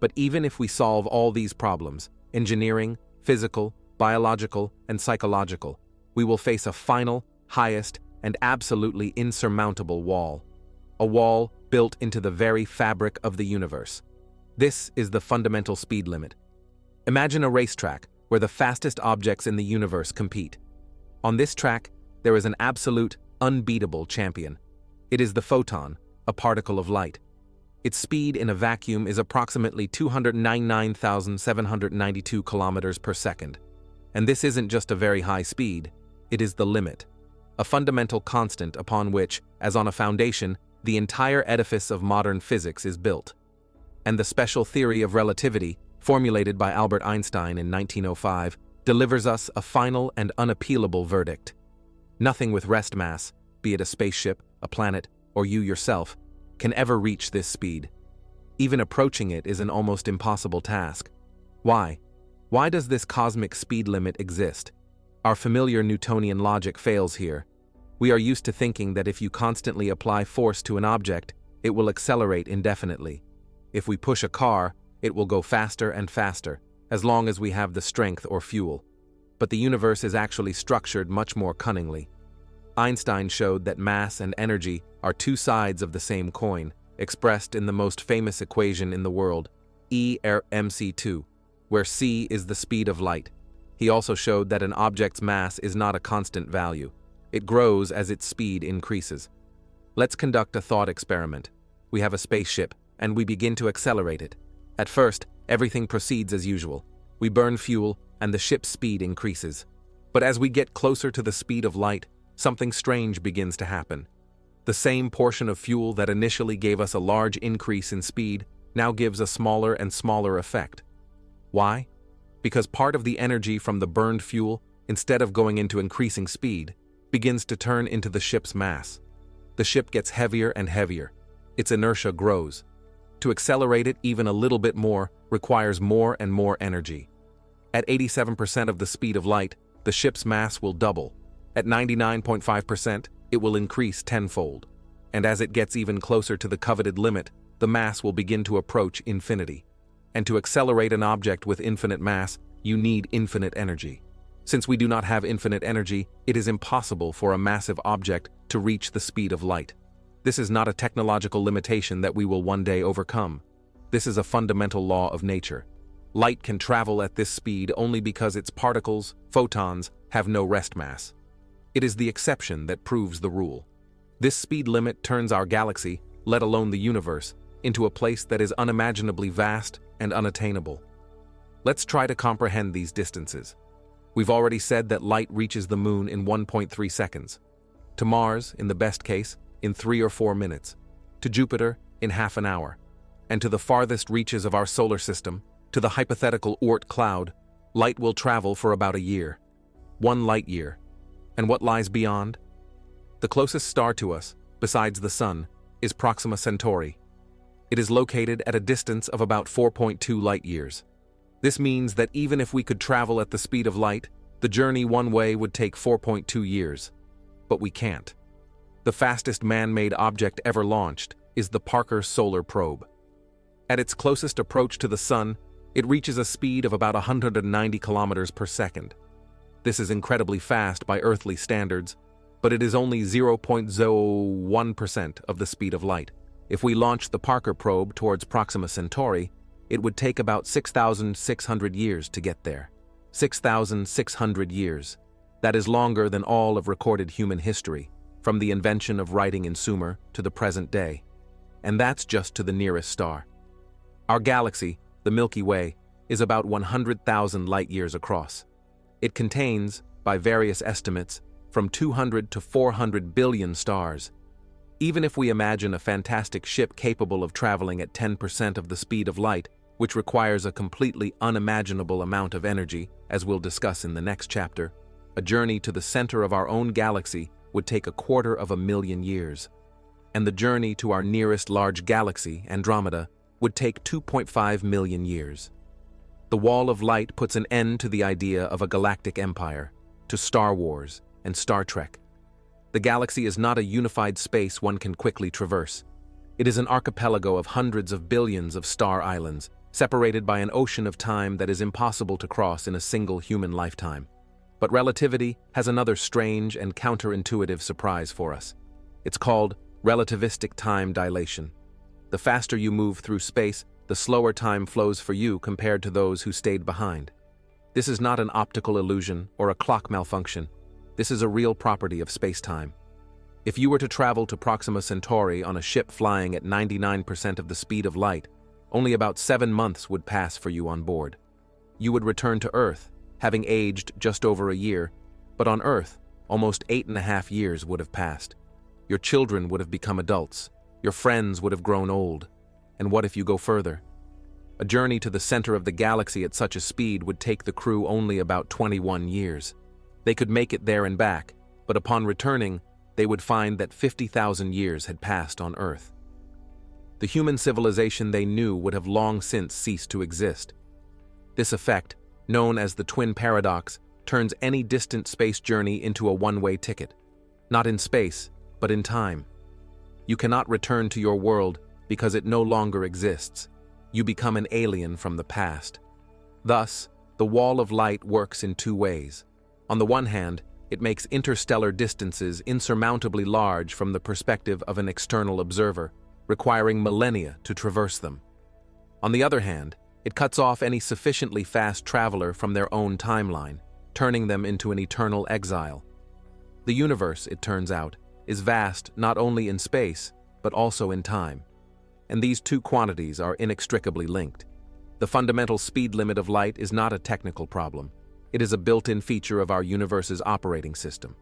Speaker 1: But even if we solve all these problems, engineering, physical, biological, and psychological, we will face a final, highest, and absolutely insurmountable wall. A wall built into the very fabric of the universe. This is the fundamental speed limit. Imagine a racetrack where the fastest objects in the universe compete. On this track, there is an absolute, unbeatable champion. It is the photon, a particle of light. Its speed in a vacuum is approximately 299,792 kilometers per second. And this isn't just a very high speed, it is the limit. A fundamental constant upon which, as on a foundation, the entire edifice of modern physics is built. And the special theory of relativity, formulated by Albert Einstein in 1905, delivers us a final and unappealable verdict. Nothing with rest mass, be it a spaceship, a planet, or you yourself, can ever reach this speed. Even approaching it is an almost impossible task. Why? Why does this cosmic speed limit exist? Our familiar Newtonian logic fails here. We are used to thinking that if you constantly apply force to an object, it will accelerate indefinitely. If we push a car, it will go faster and faster, as long as we have the strength or fuel. But the universe is actually structured much more cunningly. Einstein showed that mass and energy are two sides of the same coin, expressed in the most famous equation in the world, E=mc², where c is the speed of light. He also showed that an object's mass is not a constant value. It grows as its speed increases. Let's conduct a thought experiment. We have a spaceship, and we begin to accelerate it. At first, everything proceeds as usual. We burn fuel, and the ship's speed increases. But as we get closer to the speed of light, something strange begins to happen. The same portion of fuel that initially gave us a large increase in speed now gives a smaller and smaller effect. Why? Because part of the energy from the burned fuel, instead of going into increasing speed, begins to turn into the ship's mass. The ship gets heavier and heavier. Its inertia grows. To accelerate it even a little bit more requires more and more energy. At 87% of the speed of light, the ship's mass will double. At 99.5%, it will increase tenfold. And as it gets even closer to the coveted limit, the mass will begin to approach infinity. And to accelerate an object with infinite mass, you need infinite energy. Since we do not have infinite energy, it is impossible for a massive object to reach the speed of light. This is not a technological limitation that we will one day overcome. This is a fundamental law of nature. Light can travel at this speed only because its particles, photons, have no rest mass. It is the exception that proves the rule. This speed limit turns our galaxy, let alone the universe, into a place that is unimaginably vast and unattainable. Let's try to comprehend these distances. We've already said that light reaches the moon in 1.3 seconds. To Mars, in the best case, in 3 or 4 minutes. To Jupiter, in half an hour. And to the farthest reaches of our solar system, to the hypothetical Oort cloud, light will travel for about a year. 1 light year. And what lies beyond? The closest star to us, besides the Sun, is Proxima Centauri. It is located at a distance of about 4.2 light years. This means that even if we could travel at the speed of light, the journey one way would take 4.2 years. But we can't. The fastest man-made object ever launched is the Parker Solar Probe. At its closest approach to the Sun, it reaches a speed of about 190 kilometers per second. This is incredibly fast by earthly standards, but it is only 0.01% of the speed of light. If we launch the Parker probe towards Proxima Centauri, it would take about 6,600 years to get there. 6,600 years. That is longer than all of recorded human history, from the invention of writing in Sumer to the present day. And that's just to the nearest star. Our galaxy, the Milky Way, is about 100,000 light-years across. It contains, by various estimates, from 200 to 400 billion stars. Even if we imagine a fantastic ship capable of traveling at 10% of the speed of light, which requires a completely unimaginable amount of energy, as we'll discuss in the next chapter, a journey to the center of our own galaxy would take 250,000 years. And the journey to our nearest large galaxy, Andromeda, would take 2.5 million years. The Wall of Light puts an end to the idea of a galactic empire, to Star Wars and Star Trek. The galaxy is not a unified space one can quickly traverse. It is an archipelago of hundreds of billions of star islands, separated by an ocean of time that is impossible to cross in a single human lifetime. But relativity has another strange and counterintuitive surprise for us. It's called relativistic time dilation. The faster you move through space, the slower time flows for you compared to those who stayed behind. This is not an optical illusion or a clock malfunction. This is a real property of space-time. If you were to travel to Proxima Centauri on a ship flying at 99% of the speed of light, only about 7 months would pass for you on board. You would return to Earth, having aged just over a year, but on Earth, almost 8.5 years would have passed. Your children would have become adults. Your friends would have grown old. And what if you go further? A journey to the center of the galaxy at such a speed would take the crew only about 21 years. They could make it there and back, but upon returning, they would find that 50,000 years had passed on Earth. The human civilization they knew would have long since ceased to exist. This effect, known as the twin paradox, turns any distant space journey into a one-way ticket. Not in space, but in time. You cannot return to your world because it no longer exists. You become an alien from the past. Thus, the Wall of Light works in two ways. On the one hand, it makes interstellar distances insurmountably large from the perspective of an external observer, requiring millennia to traverse them. On the other hand, it cuts off any sufficiently fast traveler from their own timeline, turning them into an eternal exile. The universe, it turns out, is vast not only in space, but also in time. And these two quantities are inextricably linked. The fundamental speed limit of light is not a technical problem. It is a built-in feature of our universe's operating system.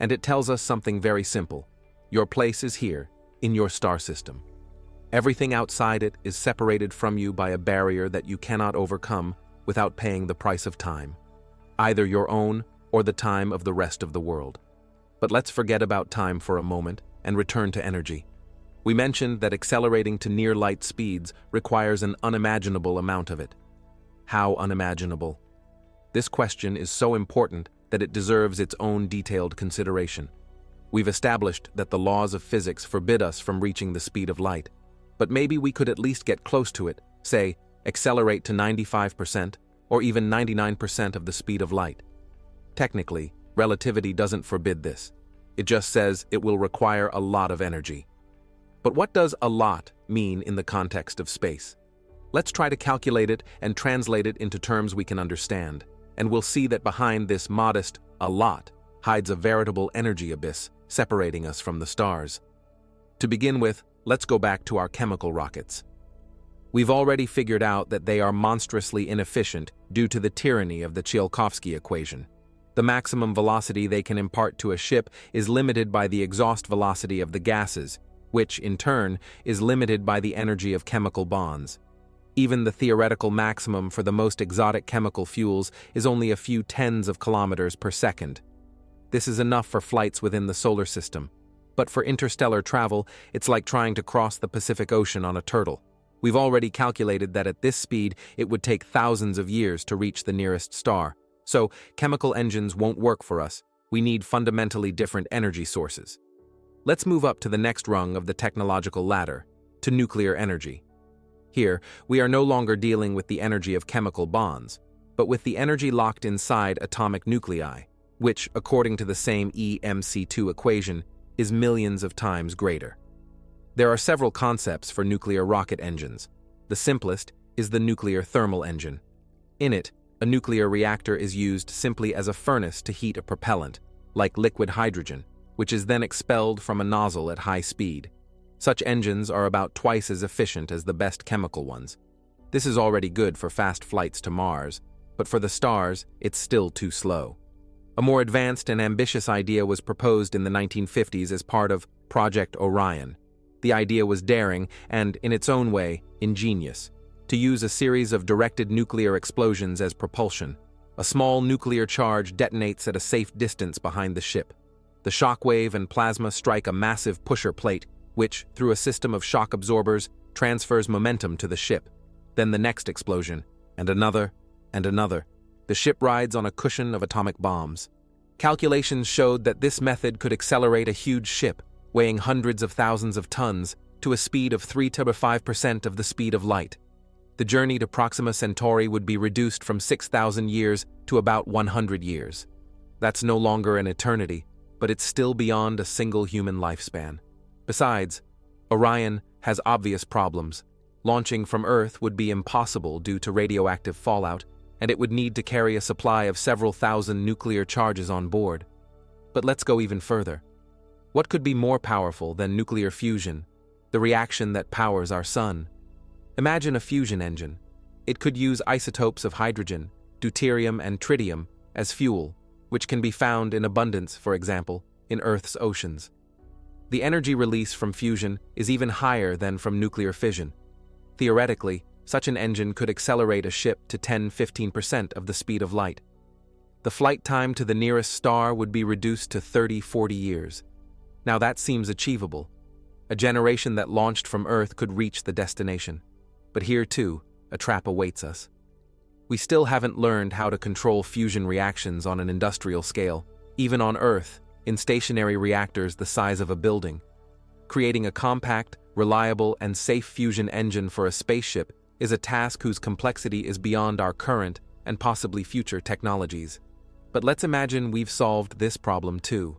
Speaker 1: And it tells us something very simple. Your place is here, in your star system. Everything outside it is separated from you by a barrier that you cannot overcome without paying the price of time, either your own or the time of the rest of the world. But let's forget about time for a moment and return to energy. We mentioned that accelerating to near-light speeds requires an unimaginable amount of it. How unimaginable? This question is so important that it deserves its own detailed consideration. We've established that the laws of physics forbid us from reaching the speed of light, but maybe we could at least get close to it, say, accelerate to 95% or even 99% of the speed of light. Technically, relativity doesn't forbid this. It just says it will require a lot of energy. But what does a lot mean in the context of space? Let's try to calculate it and translate it into terms we can understand, and we'll see that behind this modest "a lot" hides a veritable energy abyss separating us from the stars. To begin with, let's go back to our chemical rockets. We've already figured out that they are monstrously inefficient due to the tyranny of the Tsiolkovsky equation. The maximum velocity they can impart to a ship is limited by the exhaust velocity of the gases, which, in turn, is limited by the energy of chemical bonds. Even the theoretical maximum for the most exotic chemical fuels is only a few tens of kilometers per second. This is enough for flights within the solar system. But for interstellar travel, it's like trying to cross the Pacific Ocean on a turtle. We've already calculated that at this speed, it would take thousands of years to reach the nearest star. So, chemical engines won't work for us. We need fundamentally different energy sources. Let's move up to the next rung of the technological ladder, to nuclear energy. Here, we are no longer dealing with the energy of chemical bonds, but with the energy locked inside atomic nuclei, which, according to the same EMC2 equation, is millions of times greater. There are several concepts for nuclear rocket engines. The simplest is the nuclear thermal engine. In it, a nuclear reactor is used simply as a furnace to heat a propellant, like liquid hydrogen, which is then expelled from a nozzle at high speed. Such engines are about twice as efficient as the best chemical ones. This is already good for fast flights to Mars, but for the stars, it's still too slow. A more advanced and ambitious idea was proposed in the 1950s as part of Project Orion. The idea was daring and, in its own way, ingenious. To use a series of directed nuclear explosions as propulsion. A small nuclear charge detonates at a safe distance behind the ship. The shock wave and plasma strike a massive pusher plate, which, through a system of shock absorbers, transfers momentum to the ship. Then the next explosion, and another, and another. The ship rides on a cushion of atomic bombs. Calculations showed that this method could accelerate a huge ship, weighing hundreds of thousands of tons, to a speed of 3 to 5% of the speed of light. The journey to Proxima Centauri would be reduced from 6,000 years to about 100 years. That's no longer an eternity, but it's still beyond a single human lifespan. Besides, Orion has obvious problems. Launching from Earth would be impossible due to radioactive fallout, and it would need to carry a supply of several thousand nuclear charges on board. But let's go even further. What could be more powerful than nuclear fusion, the reaction that powers our sun? Imagine a fusion engine. It could use isotopes of hydrogen, deuterium, and tritium as fuel, which can be found in abundance, for example, in Earth's oceans. The energy release from fusion is even higher than from nuclear fission. Theoretically, such an engine could accelerate a ship to 10–15% of the speed of light. The flight time to the nearest star would be reduced to 30–40 years. Now that seems achievable. A generation that launched from Earth could reach the destination. But here, too, a trap awaits us. We still haven't learned how to control fusion reactions on an industrial scale, even on Earth, in stationary reactors the size of a building. Creating a compact, reliable, and safe fusion engine for a spaceship is a task whose complexity is beyond our current and possibly future technologies. But let's imagine we've solved this problem too.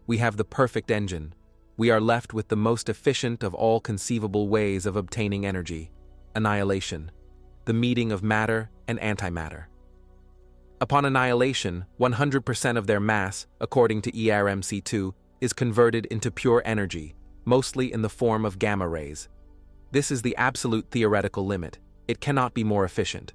Speaker 1: We have the perfect engine. We are left with the most efficient of all conceivable ways of obtaining energy: annihilation, the meeting of matter and antimatter. Upon annihilation, 100% of their mass, according to ERMC2, is converted into pure energy, mostly in the form of gamma rays. This is the absolute theoretical limit. It cannot be more efficient.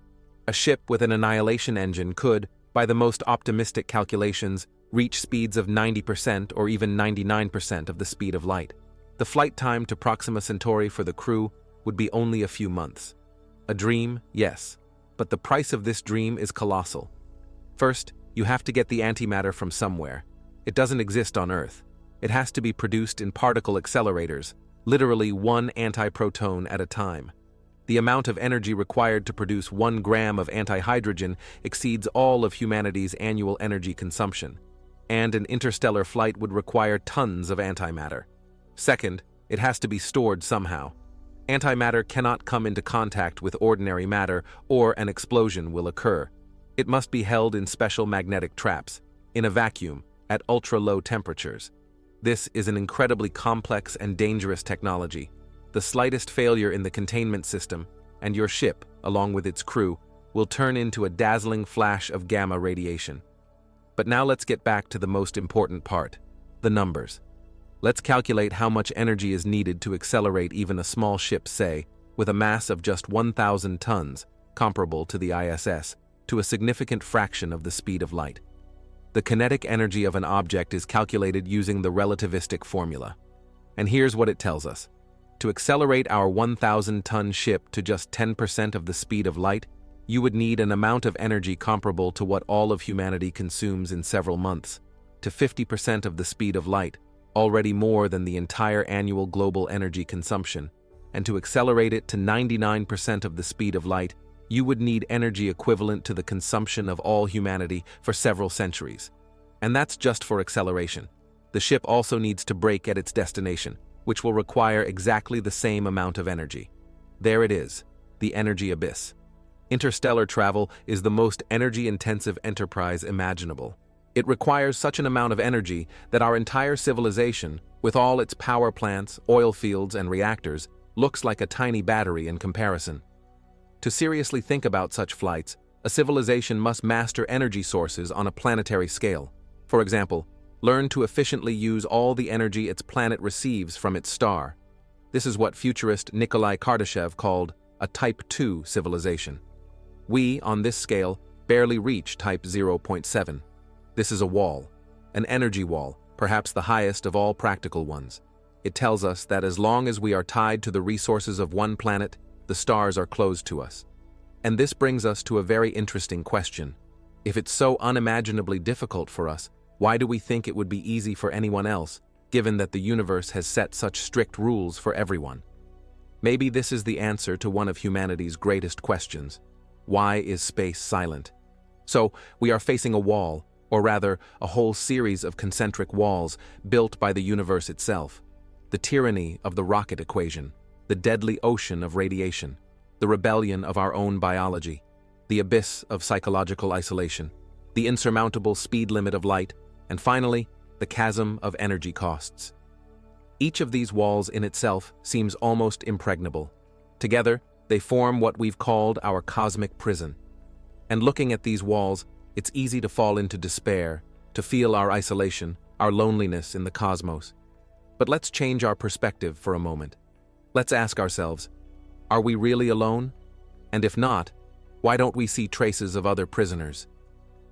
Speaker 1: A ship with an annihilation engine could, by the most optimistic calculations, reach speeds of 90% or even 99% of the speed of light. The flight time to Proxima Centauri for the crew would be only a few months. A dream, yes, but the price of this dream is colossal. First, you have to get the antimatter from somewhere. It doesn't exist on Earth. It has to be produced in particle accelerators, literally one antiproton at a time. The amount of energy required to produce 1 gram of antihydrogen exceeds all of humanity's annual energy consumption, and an interstellar flight would require tons of antimatter. Second, it has to be stored somehow. Antimatter cannot come into contact with ordinary matter, or an explosion will occur. It must be held in special magnetic traps, in a vacuum, at ultra-low temperatures. This is an incredibly complex and dangerous technology. The slightest failure in the containment system, and your ship, along with its crew, will turn into a dazzling flash of gamma radiation. But now let's get back to the most important part: the numbers. Let's calculate how much energy is needed to accelerate even a small ship, say, with a mass of just 1,000 tons, comparable to the ISS, to a significant fraction of the speed of light. The kinetic energy of an object is calculated using the relativistic formula. And here's what it tells us. To accelerate our 1,000-ton ship to just 10% of the speed of light, you would need an amount of energy comparable to what all of humanity consumes in several months, to 50% of the speed of light, already more than the entire annual global energy consumption, and to accelerate it to 99% of the speed of light, you would need energy equivalent to the consumption of all humanity for several centuries. And that's just for acceleration. The ship also needs to brake at its destination, which will require exactly the same amount of energy. There it is, the energy abyss. Interstellar travel is the most energy-intensive enterprise imaginable. It requires such an amount of energy that our entire civilization, with all its power plants, oil fields, and reactors, looks like a tiny battery in comparison. To seriously think about such flights, a civilization must master energy sources on a planetary scale. For example, learn to efficiently use all the energy its planet receives from its star. This is what futurist Nikolai Kardashev called a Type 2 civilization. We, on this scale, barely reach Type 0.7. This is a wall, an energy wall, perhaps the highest of all practical ones. It tells us that as long as we are tied to the resources of one planet, the stars are closed to us. And this brings us to a very interesting question. If it's so unimaginably difficult for us, why do we think it would be easy for anyone else, given that the universe has set such strict rules for everyone? Maybe this is the answer to one of humanity's greatest questions. Why is space silent? So, we are facing a wall, or rather, a whole series of concentric walls built by the universe itself. The tyranny of the rocket equation, the deadly ocean of radiation, the rebellion of our own biology, the abyss of psychological isolation, the insurmountable speed limit of light, and finally, the chasm of energy costs. Each of these walls in itself seems almost impregnable. Together, they form what we've called our cosmic prison. And looking at these walls, it's easy to fall into despair, to feel our isolation, our loneliness in the cosmos. But let's change our perspective for a moment. Let's ask ourselves, are we really alone? And if not, why don't we see traces of other prisoners?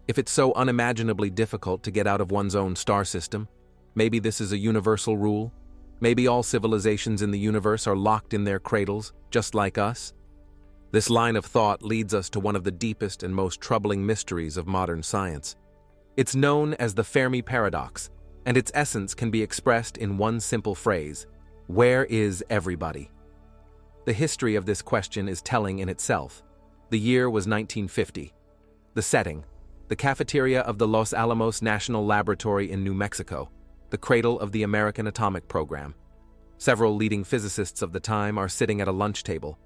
Speaker 1: If it's so unimaginably difficult to get out of one's own star system, maybe this is a universal rule? Maybe all civilizations in the universe are locked in their cradles, just like us? This line of thought leads us to one of the deepest and most troubling mysteries of modern science. It's known as the Fermi paradox, and its essence can be expressed in one simple phrase: where is everybody? The history of this question is telling in itself. The year was 1950. The setting: the cafeteria of the Los Alamos National Laboratory in New Mexico, the cradle of the American atomic program. Several leading physicists of the time are sitting at a lunch table: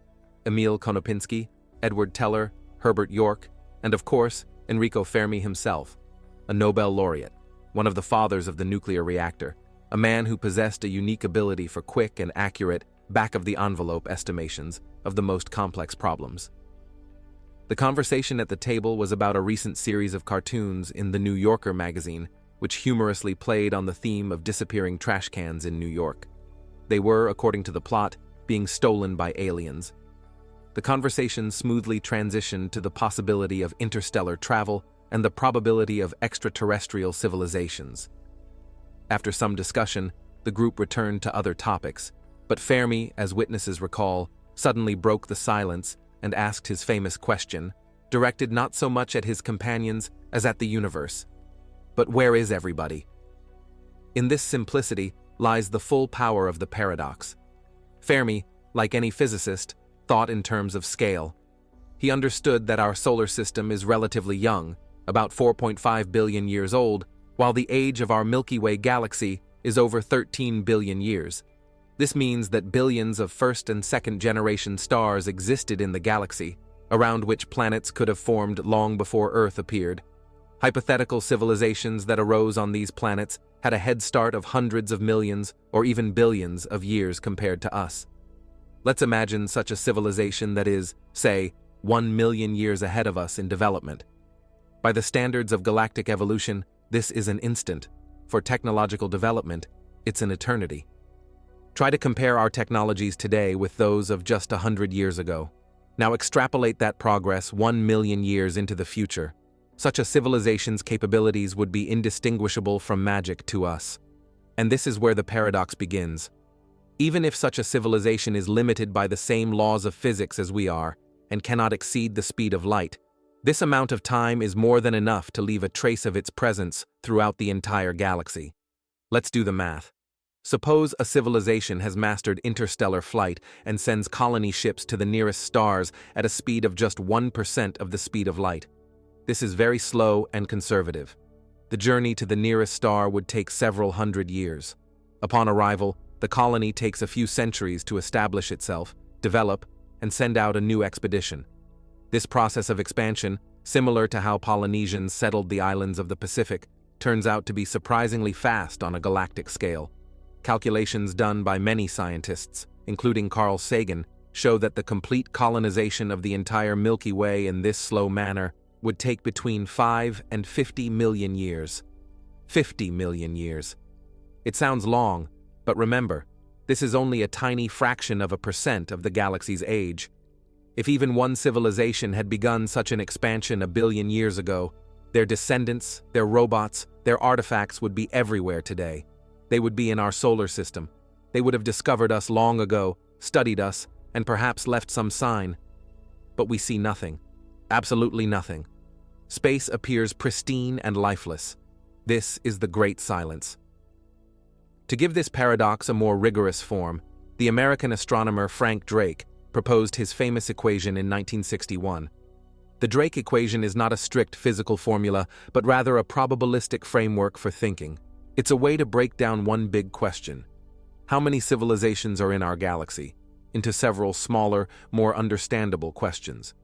Speaker 1: Emil Konopinski, Edward Teller, Herbert York, and of course, Enrico Fermi himself, a Nobel laureate, one of the fathers of the nuclear reactor, a man who possessed a unique ability for quick and accurate, back-of-the-envelope estimations of the most complex problems. The conversation at the table was about a recent series of cartoons in The New Yorker magazine, which humorously played on the theme of disappearing trash cans in New York. They were, according to the plot, being stolen by aliens. The conversation smoothly transitioned to the possibility of interstellar travel and the probability of extraterrestrial civilizations. After some discussion, the group returned to other topics, but Fermi, as witnesses recall, suddenly broke the silence and asked his famous question, directed not so much at his companions as at the universe. But where is everybody? In this simplicity lies the full power of the paradox. Fermi, like any physicist, thought in terms of scale. He understood that our solar system is relatively young, about 4.5 billion years old, while the age of our Milky Way galaxy is over 13 billion years. This means that billions of first and second generation stars existed in the galaxy, around which planets could have formed long before Earth appeared. Hypothetical civilizations that arose on these planets had a head start of hundreds of millions or even billions of years compared to us. Let's imagine such a civilization that is, say, 1 million years ahead of us in development. By the standards of galactic evolution, this is an instant. For technological development, it's an eternity. Try to compare our technologies today with those of just 100 years ago. Now extrapolate that progress 1 million years into the future. Such a civilization's capabilities would be indistinguishable from magic to us. And this is where the paradox begins. Even if such a civilization is limited by the same laws of physics as we are, and cannot exceed the speed of light, this amount of time is more than enough to leave a trace of its presence throughout the entire galaxy. Let's do the math. Suppose a civilization has mastered interstellar flight and sends colony ships to the nearest stars at a speed of just 1% of the speed of light. This is very slow and conservative. The journey to the nearest star would take several hundred years. Upon arrival, the colony takes a few centuries to establish itself, develop, and send out a new expedition. This process of expansion, similar to how Polynesians settled the islands of the Pacific, turns out to be surprisingly fast on a galactic scale. Calculations done by many scientists, including Carl Sagan, show that the complete colonization of the entire Milky Way in this slow manner would take between 5 and 50 million years. 50 million years. It sounds long, but remember, this is only a tiny fraction of a percent of the galaxy's age. If even one civilization had begun such an expansion a billion years ago, their descendants, their robots, their artifacts would be everywhere today. They would be in our solar system. They would have discovered us long ago, studied us, and perhaps left some sign. But we see nothing. Absolutely nothing. Space appears pristine and lifeless. This is the great silence. To give this paradox a more rigorous form, The American astronomer Frank Drake proposed his famous equation in 1961. The Drake equation is not a strict physical formula, but rather a probabilistic framework for thinking. It's a way to break down one big question: how many civilizations are in our galaxy? Into several smaller, more understandable questions.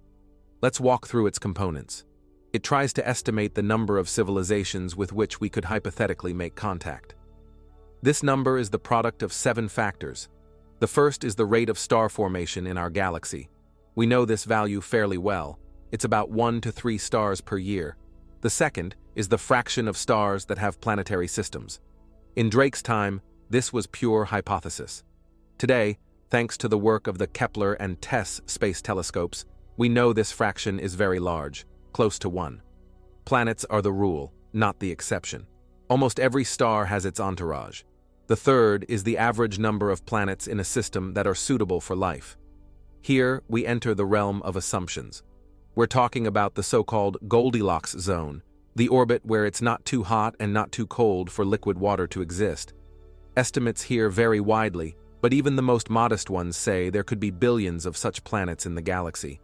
Speaker 1: Let's walk through its components. It tries to estimate the number of civilizations with which we could hypothetically make contact. This number is the product of 7 factors. The first is the rate of star formation in our galaxy. We know this value fairly well. It's about 1 to 3 stars per year. The second is the fraction of stars that have planetary systems. In Drake's time, this was pure hypothesis. Today, thanks to the work of the Kepler and TESS space telescopes, we know this fraction is very large, close to 1. Planets are the rule, not the exception. Almost every star has its entourage. The third is the average number of planets in a system that are suitable for life. Here, we enter the realm of assumptions. We're talking about the so-called Goldilocks zone, the orbit where it's not too hot and not too cold for liquid water to exist. Estimates here vary widely, but even the most modest ones say there could be billions of such planets in the galaxy.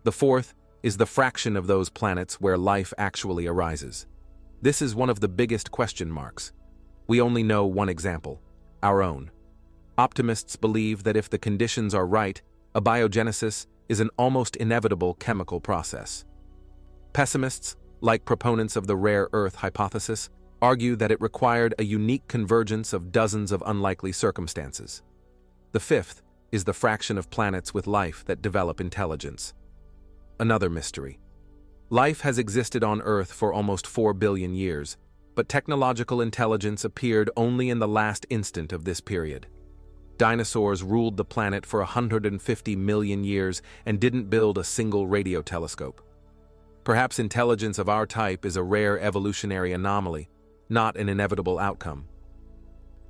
Speaker 1: The fourth is the fraction of those planets where life actually arises. This is one of the biggest question marks. We only know one example: our own. Optimists believe that if the conditions are right, abiogenesis is an almost inevitable chemical process. Pessimists, like proponents of the rare Earth hypothesis, argue that it required a unique convergence of dozens of unlikely circumstances. The fifth is the fraction of planets with life that develop intelligence. Another mystery. Life has existed on Earth for almost 4 billion years, but technological intelligence appeared only in the last instant of this period. Dinosaurs ruled the planet for 150 million years and didn't build a single radio telescope. Perhaps intelligence of our type is a rare evolutionary anomaly, not an inevitable outcome.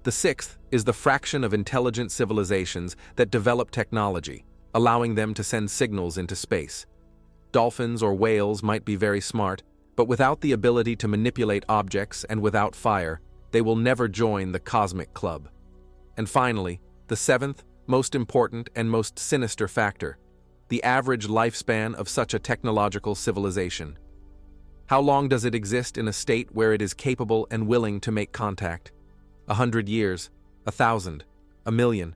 Speaker 1: The sixth is the fraction of intelligent civilizations that develop technology, allowing them to send signals into space. Dolphins or whales might be very smart, but without the ability to manipulate objects and without fire, they will never join the cosmic club. And finally, the seventh, most important and most sinister factor: the average lifespan of such a technological civilization. How long does it exist in a state where it is capable and willing to make contact? 100 years, 1,000, 1,000,000?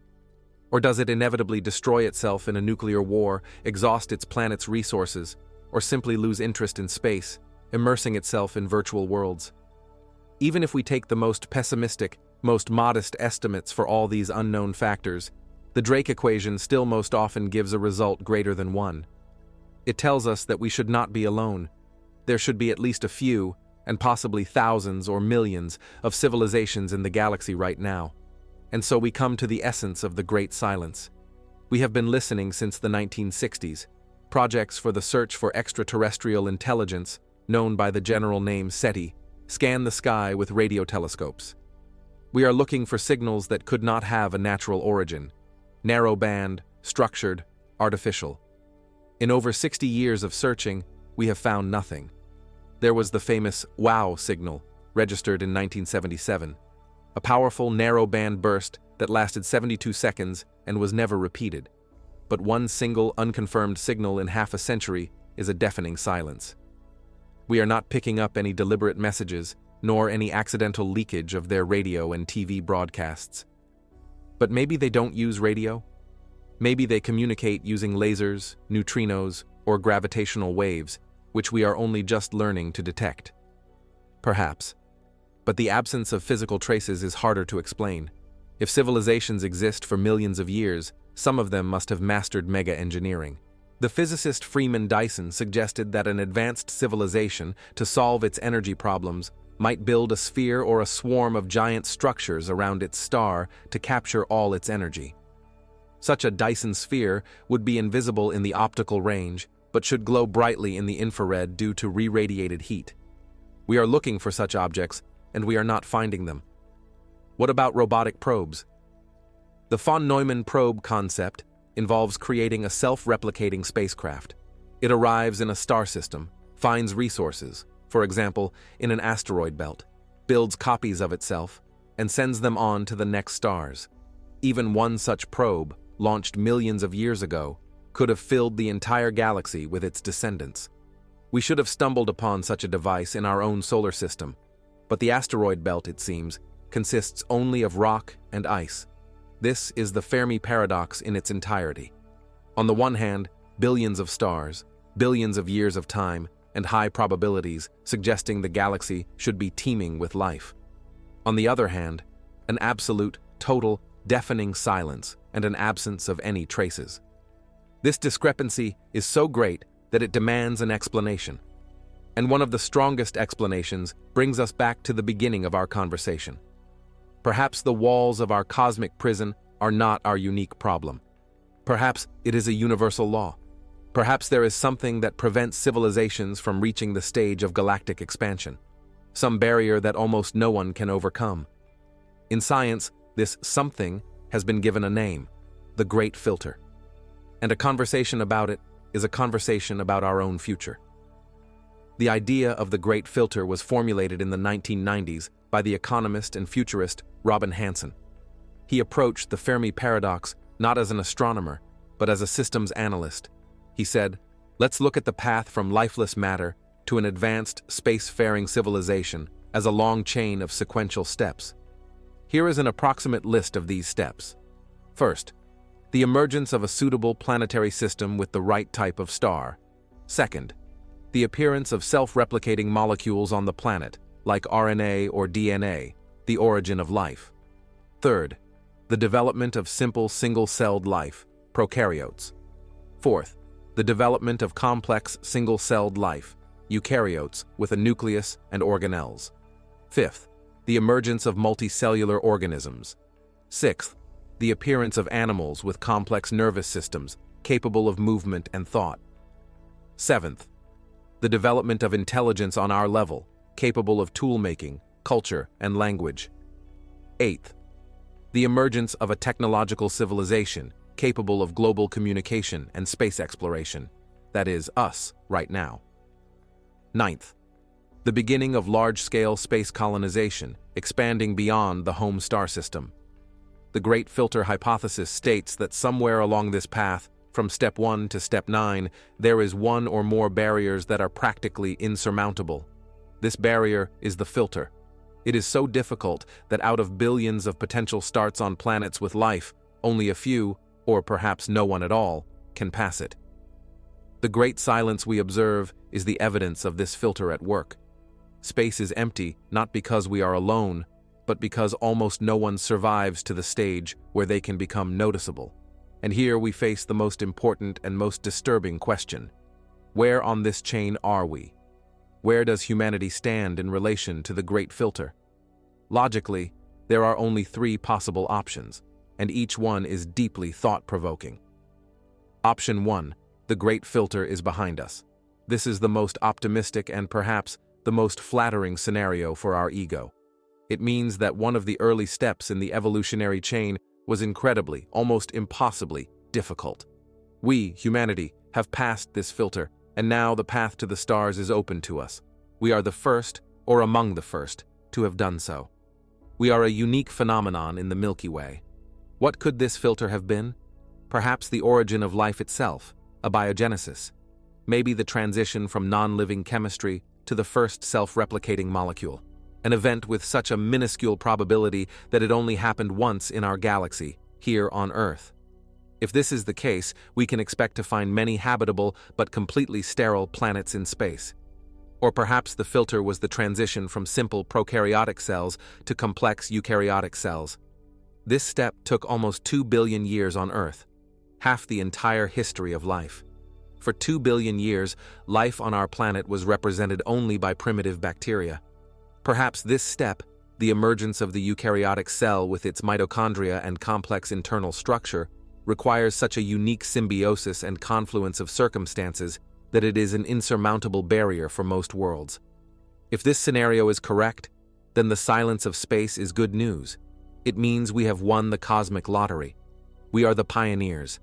Speaker 1: Or does it inevitably destroy itself in a nuclear war, exhaust its planet's resources, or simply lose interest in space, immersing itself in virtual worlds? Even if we take the most pessimistic, most modest estimates for all these unknown factors, the Drake equation still most often gives a result greater than 1. It tells us that we should not be alone. There should be at least a few, and possibly thousands or millions, of civilizations in the galaxy right now. And so we come to the essence of the Great Silence. We have been listening since the 1960s. Projects for the search for extraterrestrial intelligence, known by the general name SETI, scan the sky with radio telescopes. We are looking for signals that could not have a natural origin: narrow-band, structured, artificial. In over 60 years of searching, we have found nothing. There was the famous WOW signal, registered in 1977, a powerful narrow-band burst that lasted 72 seconds and was never repeated. But one single unconfirmed signal in half a century is a deafening silence. We are not picking up any deliberate messages, nor any accidental leakage of their radio and TV broadcasts. But maybe they don't use radio? Maybe they communicate using lasers, neutrinos, or gravitational waves, which we are only just learning to detect. Perhaps. But the absence of physical traces is harder to explain. If civilizations exist for millions of years, some of them must have mastered mega-engineering. The physicist Freeman Dyson suggested that an advanced civilization, to solve its energy problems, might build a sphere or a swarm of giant structures around its star to capture all its energy. Such a Dyson sphere would be invisible in the optical range, but should glow brightly in the infrared due to re-radiated heat. We are looking for such objects, and we are not finding them. What about robotic probes? The von Neumann probe concept involves creating a self-replicating spacecraft. It arrives in a star system, finds resources, for example, in an asteroid belt, builds copies of itself, and sends them on to the next stars. Even one such probe, launched millions of years ago, could have filled the entire galaxy with its descendants. We should have stumbled upon such a device in our own solar system, but the asteroid belt, it seems, consists only of rock and ice. This is the Fermi paradox in its entirety. On the one hand, billions of stars, billions of years of time, and high probabilities suggesting the galaxy should be teeming with life. On the other hand, an absolute, total, deafening silence and an absence of any traces. This discrepancy is so great that it demands an explanation. And one of the strongest explanations brings us back to the beginning of our conversation. Perhaps the walls of our cosmic prison are not our unique problem. Perhaps it is a universal law. Perhaps there is something that prevents civilizations from reaching the stage of galactic expansion, some barrier that almost no one can overcome. In science, this something has been given a name, the Great Filter. And a conversation about it is a conversation about our own future. The idea of the Great Filter was formulated in the 1990s by the economist and futurist Robin Hanson. He approached the Fermi paradox not as an astronomer, but as a systems analyst. He said, "Let's look at the path from lifeless matter to an advanced space-faring civilization as a long chain of sequential steps. Here is an approximate list of these steps. First, the emergence of a suitable planetary system with the right type of star. Second, the appearance of self-replicating molecules on the planet, like RNA or DNA, the origin of life. Third, the development of simple single-celled life, prokaryotes. Fourth, the development of complex single-celled life, eukaryotes with a nucleus and organelles. Fifth, the emergence of multicellular organisms. Sixth, the appearance of animals with complex nervous systems capable of movement and thought. Seventh, the development of intelligence on our level, capable of tool-making, culture, and language. Eighth, the emergence of a technological civilization capable of global communication and space exploration, that is, us, right now. Ninth, the beginning of large-scale space colonization, expanding beyond the home star system. The Great Filter hypothesis states that somewhere along this path, from step 1 to step 9, there is one or more barriers that are practically insurmountable. This barrier is the filter. It is so difficult that out of billions of potential starts on planets with life, only a few, or perhaps no one at all, can pass it. The great silence we observe is the evidence of this filter at work. Space is empty not because we are alone, but because almost no one survives to the stage where they can become noticeable. And here we face the most important and most disturbing question. Where on this chain are we? Where does humanity stand in relation to the Great Filter? Logically, there are only 3 possible options, and each one is deeply thought-provoking. Option 1. The Great Filter is behind us. This is the most optimistic and perhaps the most flattering scenario for our ego. It means that one of the early steps in the evolutionary chain was incredibly, almost impossibly, difficult. We, humanity, have passed this filter, and now the path to the stars is open to us. We are the first, or among the first, to have done so. We are a unique phenomenon in the Milky Way. What could this filter have been? Perhaps the origin of life itself, a biogenesis. Maybe the transition from non-living chemistry to the first self-replicating molecule. An event with such a minuscule probability that it only happened once in our galaxy, here on Earth. If this is the case, we can expect to find many habitable but completely sterile planets in space. Or perhaps the filter was the transition from simple prokaryotic cells to complex eukaryotic cells. This step took almost 2 billion years on Earth, half the entire history of life. For 2 billion years, life on our planet was represented only by primitive bacteria. Perhaps this step, the emergence of the eukaryotic cell with its mitochondria and complex internal structure, requires such a unique symbiosis and confluence of circumstances that it is an insurmountable barrier for most worlds. If this scenario is correct, then the silence of space is good news. It means we have won the cosmic lottery. We are the pioneers.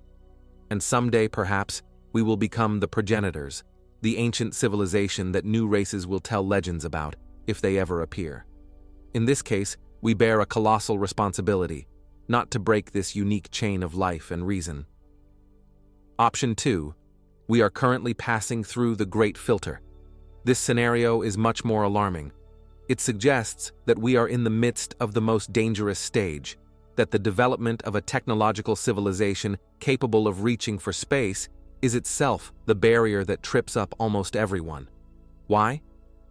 Speaker 1: And someday, perhaps, we will become the progenitors, the ancient civilization that new races will tell legends about, if they ever appear. In this case, we bear a colossal responsibility. not to break this unique chain of life and reason. Option 2. We are currently passing through the Great Filter. This scenario is much more alarming. It suggests that we are in the midst of the most dangerous stage, that the development of a technological civilization capable of reaching for space is itself the barrier that trips up almost everyone. Why?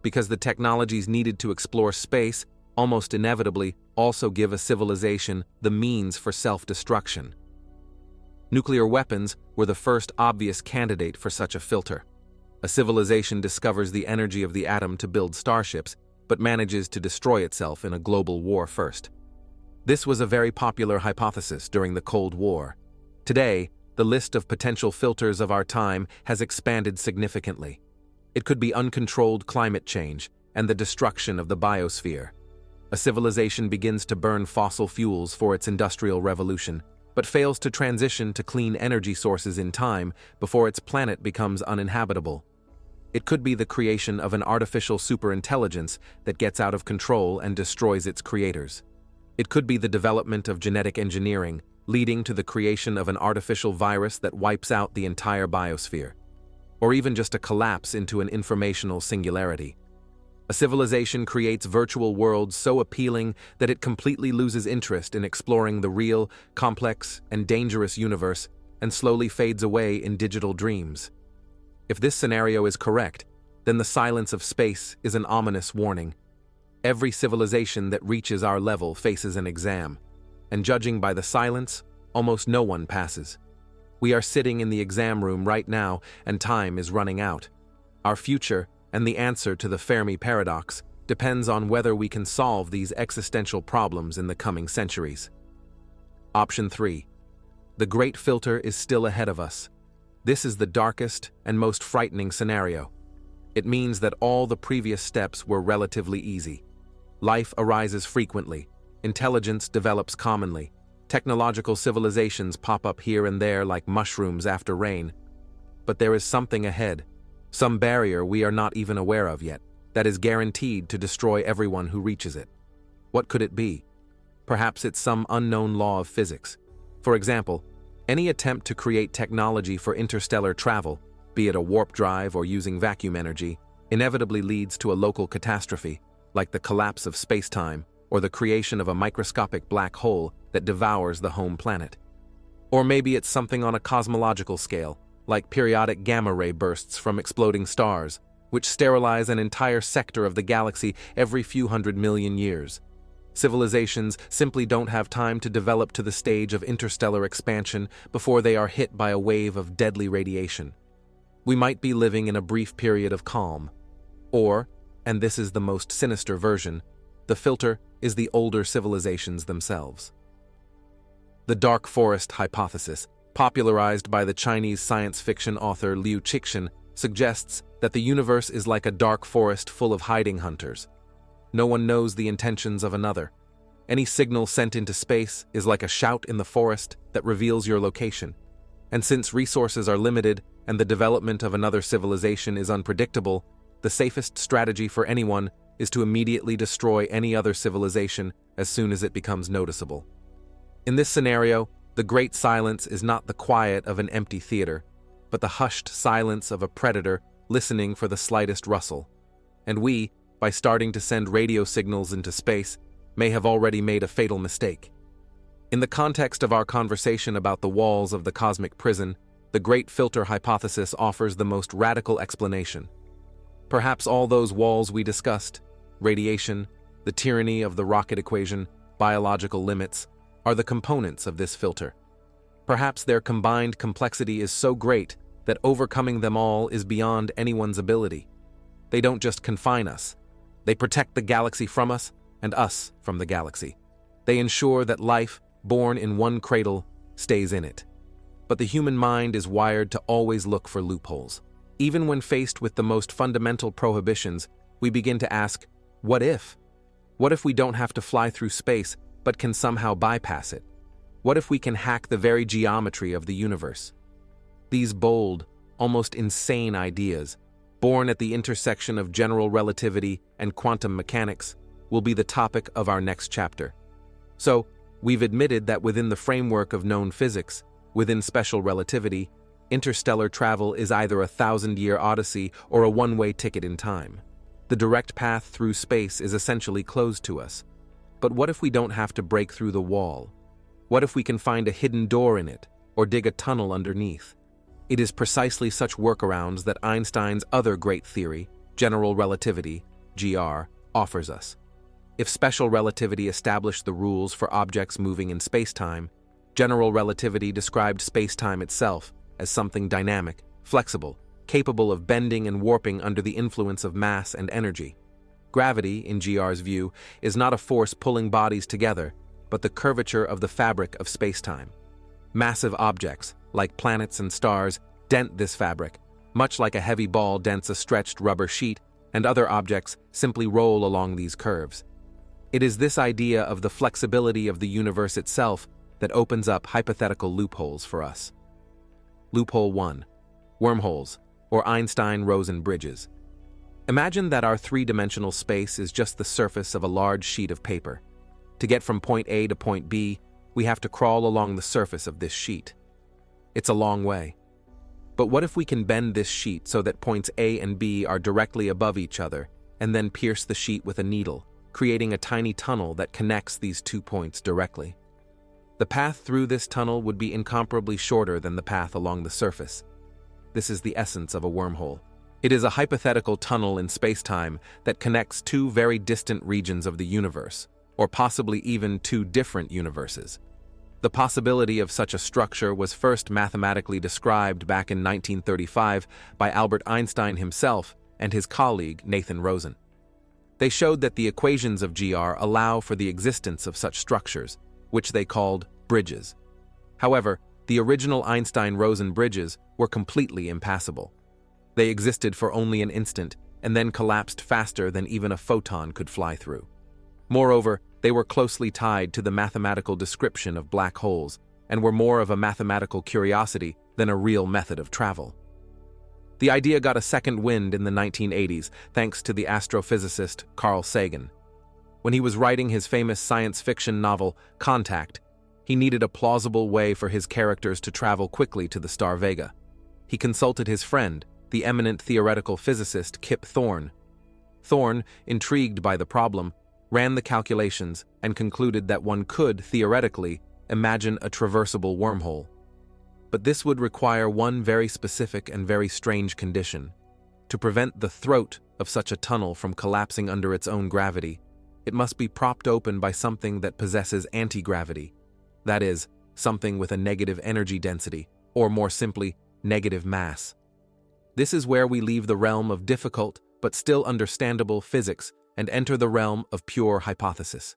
Speaker 1: Because the technologies needed to explore space almost inevitably also give a civilization the means for self-destruction. Nuclear weapons were the first obvious candidate for such a filter. A civilization discovers the energy of the atom to build starships, but manages to destroy itself in a global war first. This was a very popular hypothesis during the Cold War. Today, the list of potential filters of our time has expanded significantly. It could be uncontrolled climate change and the destruction of the biosphere. A civilization begins to burn fossil fuels for its industrial revolution, but fails to transition to clean energy sources in time before its planet becomes uninhabitable. It could be the creation of an artificial superintelligence that gets out of control and destroys its creators. It could be the development of genetic engineering, leading to the creation of an artificial virus that wipes out the entire biosphere. Or even just a collapse into an informational singularity. A civilization creates virtual worlds so appealing that it completely loses interest in exploring the real, complex, and dangerous universe and slowly fades away in digital dreams. If this scenario is correct, then the silence of space is an ominous warning. Every civilization that reaches our level faces an exam, and judging by the silence, almost no one passes. We are sitting in the exam room right now, and time is running out. Our future, and the answer to the Fermi paradox, depends on whether we can solve these existential problems in the coming centuries. Option 3. The Great Filter is still ahead of us. This is the darkest and most frightening scenario. It means that all the previous steps were relatively easy. Life arises frequently, intelligence develops commonly, technological civilizations pop up here and there like mushrooms after rain. But there is something ahead, some barrier we are not even aware of yet, that is guaranteed to destroy everyone who reaches it. What could it be? Perhaps it's some unknown law of physics. For example, any attempt to create technology for interstellar travel, be it a warp drive or using vacuum energy, inevitably leads to a local catastrophe, like the collapse of space-time or the creation of a microscopic black hole that devours the home planet. Or maybe it's something on a cosmological scale, like periodic gamma-ray bursts from exploding stars, which sterilize an entire sector of the galaxy every few 100 million years. Civilizations simply don't have time to develop to the stage of interstellar expansion before they are hit by a wave of deadly radiation. We might be living in a brief period of calm. Or, and this is the most sinister version, the filter is the older civilizations themselves. The dark forest hypothesis, popularized by the Chinese science fiction author Liu Cixin, suggests that the universe is like a dark forest full of hiding hunters. No one knows the intentions of another. Any signal sent into space is like a shout in the forest that reveals your location. And since resources are limited and the development of another civilization is unpredictable, the safest strategy for anyone is to immediately destroy any other civilization as soon as it becomes noticeable. In this scenario, the great silence is not the quiet of an empty theater, but the hushed silence of a predator listening for the slightest rustle. And we, by starting to send radio signals into space, may have already made a fatal mistake. In the context of our conversation about the walls of the cosmic prison, the Great Filter hypothesis offers the most radical explanation. Perhaps all those walls we discussed, radiation, the tyranny of the rocket equation, biological limits, are the components of this filter. Perhaps their combined complexity is so great that overcoming them all is beyond anyone's ability. They don't just confine us. They protect the galaxy from us and us from the galaxy. They ensure that life, born in one cradle, stays in it. But the human mind is wired to always look for loopholes. Even when faced with the most fundamental prohibitions, we begin to ask, what if? What if we don't have to fly through space, but can somehow bypass it? What if we can hack the very geometry of the universe? These bold, almost insane ideas, born at the intersection of general relativity and quantum mechanics, will be the topic of our next chapter. So, We've admitted that within the framework of known physics, within special relativity, interstellar travel is either a 1,000-year odyssey or a one-way ticket in time. The direct path through space is essentially closed to us. But what if we don't have to break through the wall? What if we can find a hidden door in it, or dig a tunnel underneath? It is precisely such workarounds that Einstein's other great theory, general relativity, GR, offers us. If special relativity established the rules for objects moving in spacetime, general relativity described spacetime itself as something dynamic, flexible, capable of bending and warping under the influence of mass and energy. Gravity, in GR's view, is not a force pulling bodies together, but the curvature of the fabric of spacetime. Massive objects, like planets and stars, dent this fabric, much like a heavy ball dents a stretched rubber sheet, and other objects simply roll along these curves. It is this idea of the flexibility of the universe itself that opens up hypothetical loopholes for us. Loophole 1. Wormholes, or Einstein-Rosen bridges. Imagine that our three-dimensional space is just the surface of a large sheet of paper. To get from point A to point B, we have to crawl along the surface of this sheet. It's a long way. But what if we can bend this sheet so that points A and B are directly above each other, and then pierce the sheet with a needle, creating a tiny tunnel that connects these 2 points directly? The path through this tunnel would be incomparably shorter than the path along the surface. This is the essence of a wormhole. It is a hypothetical tunnel in spacetime that connects two very distant regions of the universe, or possibly even two different universes. The possibility of such a structure was first mathematically described back in 1935 by Albert Einstein himself and his colleague Nathan Rosen. They showed that the equations of GR allow for the existence of such structures, which they called bridges. However, the original Einstein-Rosen bridges were completely impassable. They existed for only an instant and then collapsed faster than even a photon could fly through. Moreover, they were closely tied to the mathematical description of black holes and were more of a mathematical curiosity than a real method of travel. The idea got a second wind in the 1980s thanks to the astrophysicist Carl Sagan. When he was writing his famous science fiction novel, Contact, he needed a plausible way for his characters to travel quickly to the star Vega. He consulted his friend, the eminent theoretical physicist Kip Thorne. Thorne, intrigued by the problem, ran the calculations and concluded that one could, theoretically, imagine a traversable wormhole. But this would require one very specific and very strange condition. To prevent the throat of such a tunnel from collapsing under its own gravity, it must be propped open by something that possesses anti-gravity. That is, something with a negative energy density, or more simply, negative mass. This is where we leave the realm of difficult but still understandable physics and enter the realm of pure hypothesis.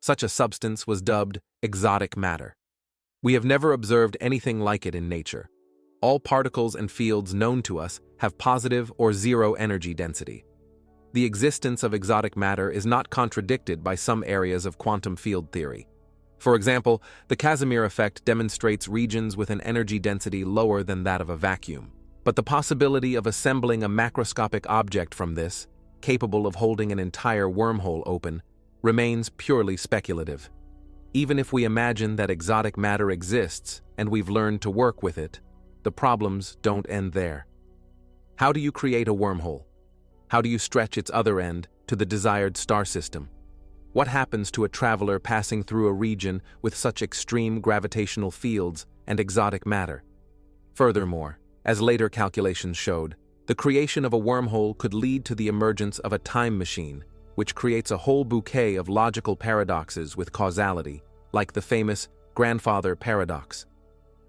Speaker 1: Such a substance was dubbed exotic matter. We have never observed anything like it in nature. All particles and fields known to us have positive or zero energy density. The existence of exotic matter is not contradicted by some areas of quantum field theory. For example, the Casimir effect demonstrates regions with an energy density lower than that of a vacuum. But the possibility of assembling a macroscopic object from this, capable of holding an entire wormhole open, remains purely speculative. Even if we imagine that exotic matter exists and we've learned to work with it, the problems don't end there. How do you create a wormhole? How do you stretch its other end to the desired star system? What happens to a traveler passing through a region with such extreme gravitational fields and exotic matter? Furthermore, as later calculations showed, the creation of a wormhole could lead to the emergence of a time machine, which creates a whole bouquet of logical paradoxes with causality, like the famous grandfather paradox.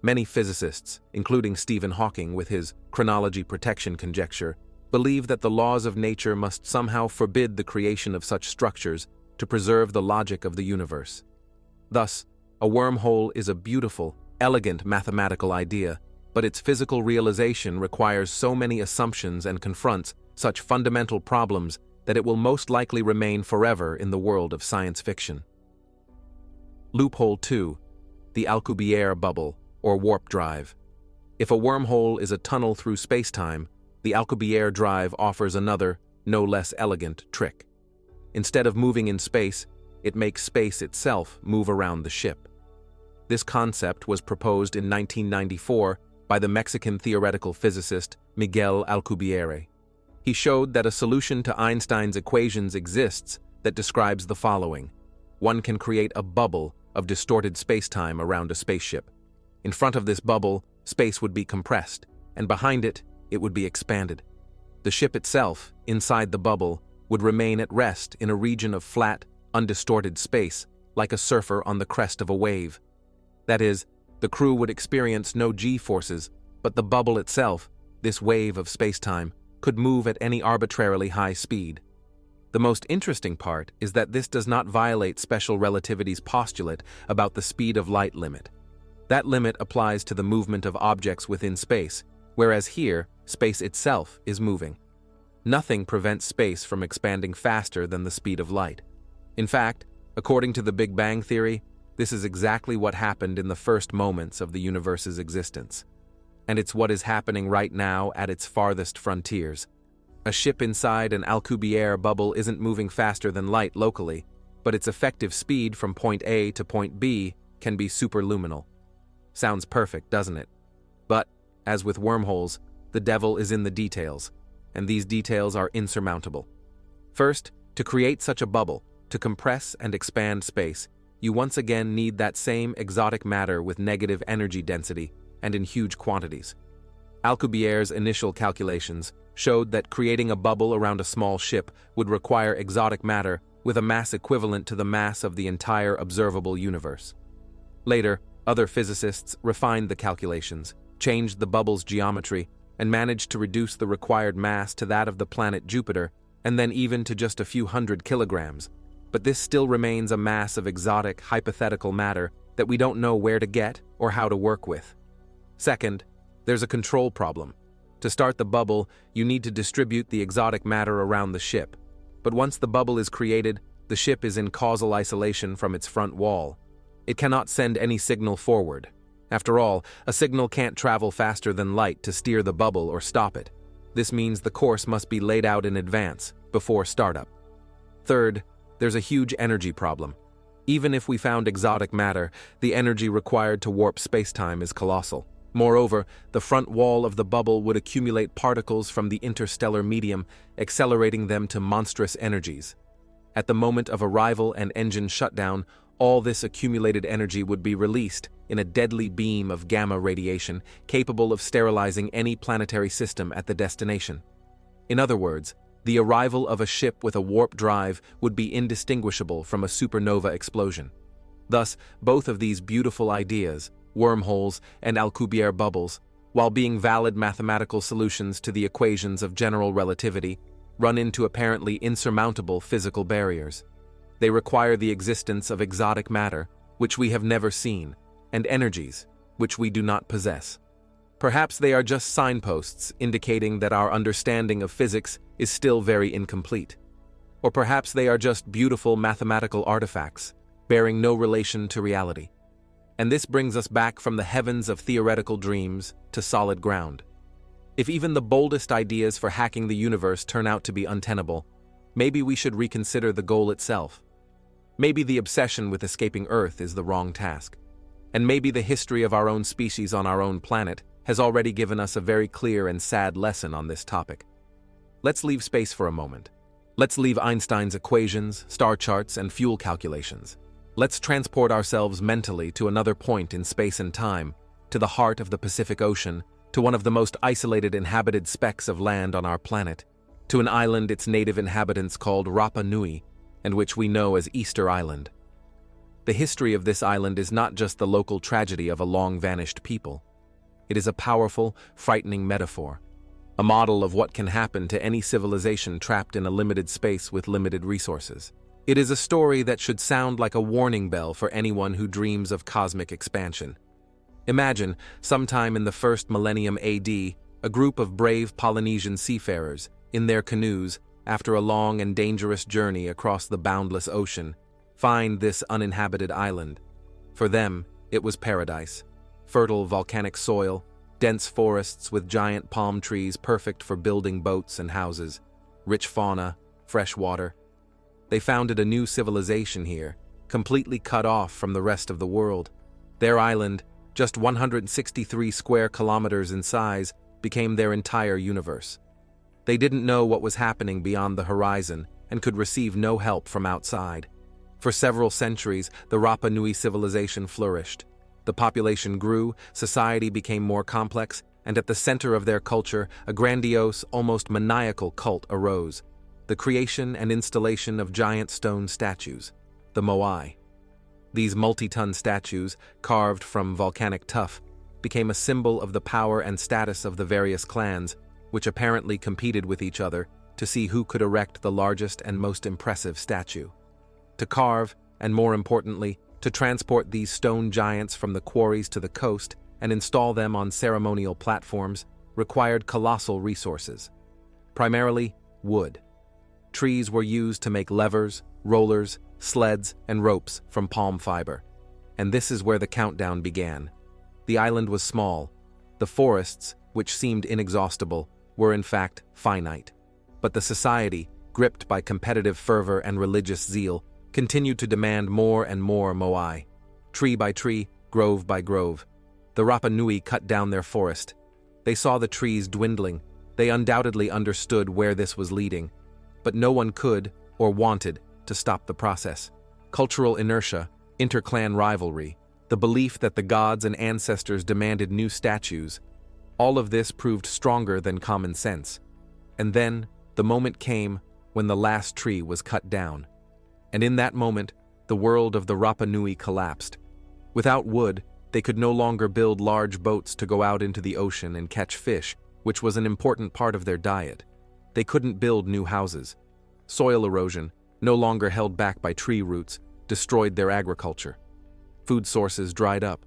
Speaker 1: Many physicists, including Stephen Hawking with his chronology protection conjecture, believe that the laws of nature must somehow forbid the creation of such structures to preserve the logic of the universe. Thus, a wormhole is a beautiful, elegant mathematical idea, but its physical realization requires so many assumptions and confronts such fundamental problems that it will most likely remain forever in the world of science fiction. Loophole 2. The Alcubierre bubble, or warp drive. If a wormhole is a tunnel through spacetime, the Alcubierre drive offers another, no less elegant, trick. Instead of moving in space, it makes space itself move around the ship. This concept was proposed in 1994 by the Mexican theoretical physicist Miguel Alcubierre. He showed that a solution to Einstein's equations exists that describes the following. One can create a bubble of distorted spacetime around a spaceship. In front of this bubble, space would be compressed, and behind it, it would be expanded. The ship itself, inside the bubble, would remain at rest in a region of flat, undistorted space, like a surfer on the crest of a wave. That is, the crew would experience no g-forces, but the bubble itself, this wave of spacetime, could move at any arbitrarily high speed. The most interesting part is that this does not violate special relativity's postulate about the speed of light limit. That limit applies to the movement of objects within space, whereas here, space itself is moving. Nothing prevents space from expanding faster than the speed of light. In fact, according to the Big Bang theory, this is exactly what happened in the first moments of the universe's existence. And it's what is happening right now at its farthest frontiers. A ship inside an Alcubierre bubble isn't moving faster than light locally, but its effective speed from point A to point B can be superluminal. Sounds perfect, doesn't it? But, as with wormholes, the devil is in the details, and these details are insurmountable. First, to create such a bubble, to compress and expand space, you once again need that same exotic matter with negative energy density and in huge quantities. Alcubierre's initial calculations showed that creating a bubble around a small ship would require exotic matter with a mass equivalent to the mass of the entire observable universe. Later, other physicists refined the calculations, changed the bubble's geometry, and managed to reduce the required mass to that of the planet Jupiter, and then even to just a few hundred kilograms. But this still remains a mass of exotic, hypothetical matter that we don't know where to get or how to work with. Second, there's a control problem. To start the bubble, you need to distribute the exotic matter around the ship. But once the bubble is created, the ship is in causal isolation from its front wall. It cannot send any signal forward. After all, a signal can't travel faster than light to steer the bubble or stop it. This means the course must be laid out in advance, before startup. Third, there's a huge energy problem. Even if we found exotic matter, the energy required to warp spacetime is colossal. Moreover, the front wall of the bubble would accumulate particles from the interstellar medium, accelerating them to monstrous energies. At the moment of arrival and engine shutdown, all this accumulated energy would be released in a deadly beam of gamma radiation capable of sterilizing any planetary system at the destination. In other words, the arrival of a ship with a warp drive would be indistinguishable from a supernova explosion. Thus, both of these beautiful ideas, wormholes and Alcubierre bubbles, while being valid mathematical solutions to the equations of general relativity, run into apparently insurmountable physical barriers. They require the existence of exotic matter, which we have never seen, and energies, which we do not possess. Perhaps they are just signposts indicating that our understanding of physics is still very incomplete. Or perhaps they are just beautiful mathematical artifacts, bearing no relation to reality. And this brings us back from the heavens of theoretical dreams to solid ground. If even the boldest ideas for hacking the universe turn out to be untenable, maybe we should reconsider the goal itself. Maybe the obsession with escaping Earth is the wrong task. And maybe the history of our own species on our own planet has already given us a very clear and sad lesson on this topic. Let's leave space for a moment. Let's leave Einstein's equations, star charts, and fuel calculations. Let's transport ourselves mentally to another point in space and time, to the heart of the Pacific Ocean, to one of the most isolated inhabited specks of land on our planet, to an island its native inhabitants called Rapa Nui, and which we know as Easter Island. The history of this island is not just the local tragedy of a long-vanished people. It is a powerful, frightening metaphor, a model of what can happen to any civilization trapped in a limited space with limited resources. It is a story that should sound like a warning bell for anyone who dreams of cosmic expansion. Imagine, sometime in the first millennium AD, a group of brave Polynesian seafarers, in their canoes, after a long and dangerous journey across the boundless ocean, find this uninhabited island. For them, it was paradise. Fertile volcanic soil, dense forests with giant palm trees perfect for building boats and houses, rich fauna, fresh water. They founded a new civilization here, completely cut off from the rest of the world. Their island, just 163 square kilometers in size, became their entire universe. They didn't know what was happening beyond the horizon and could receive no help from outside. For several centuries, the Rapa Nui civilization flourished. The population grew, society became more complex, and at the center of their culture, a grandiose, almost maniacal cult arose: the creation and installation of giant stone statues, the moai. These multi-ton statues, carved from volcanic tuff, became a symbol of the power and status of the various clans, which apparently competed with each other to see who could erect the largest and most impressive statue. To carve, and more importantly, to transport these stone giants from the quarries to the coast and install them on ceremonial platforms, required colossal resources. Primarily, wood. Trees were used to make levers, rollers, sleds, and ropes from palm fiber. And this is where the countdown began. The island was small. The forests, which seemed inexhaustible, were in fact finite. But the society, gripped by competitive fervor and religious zeal, continued to demand more and more moai. Tree by tree, grove by grove, the Rapa Nui cut down their forest. They saw the trees dwindling. They undoubtedly understood where this was leading. But no one could, or wanted, to stop the process. Cultural inertia, interclan rivalry, the belief that the gods and ancestors demanded new statues, all of this proved stronger than common sense. And then, the moment came when the last tree was cut down. And in that moment, the world of the Rapa Nui collapsed. Without wood, they could no longer build large boats to go out into the ocean and catch fish, which was an important part of their diet. They couldn't build new houses. Soil erosion, no longer held back by tree roots, destroyed their agriculture. Food sources dried up.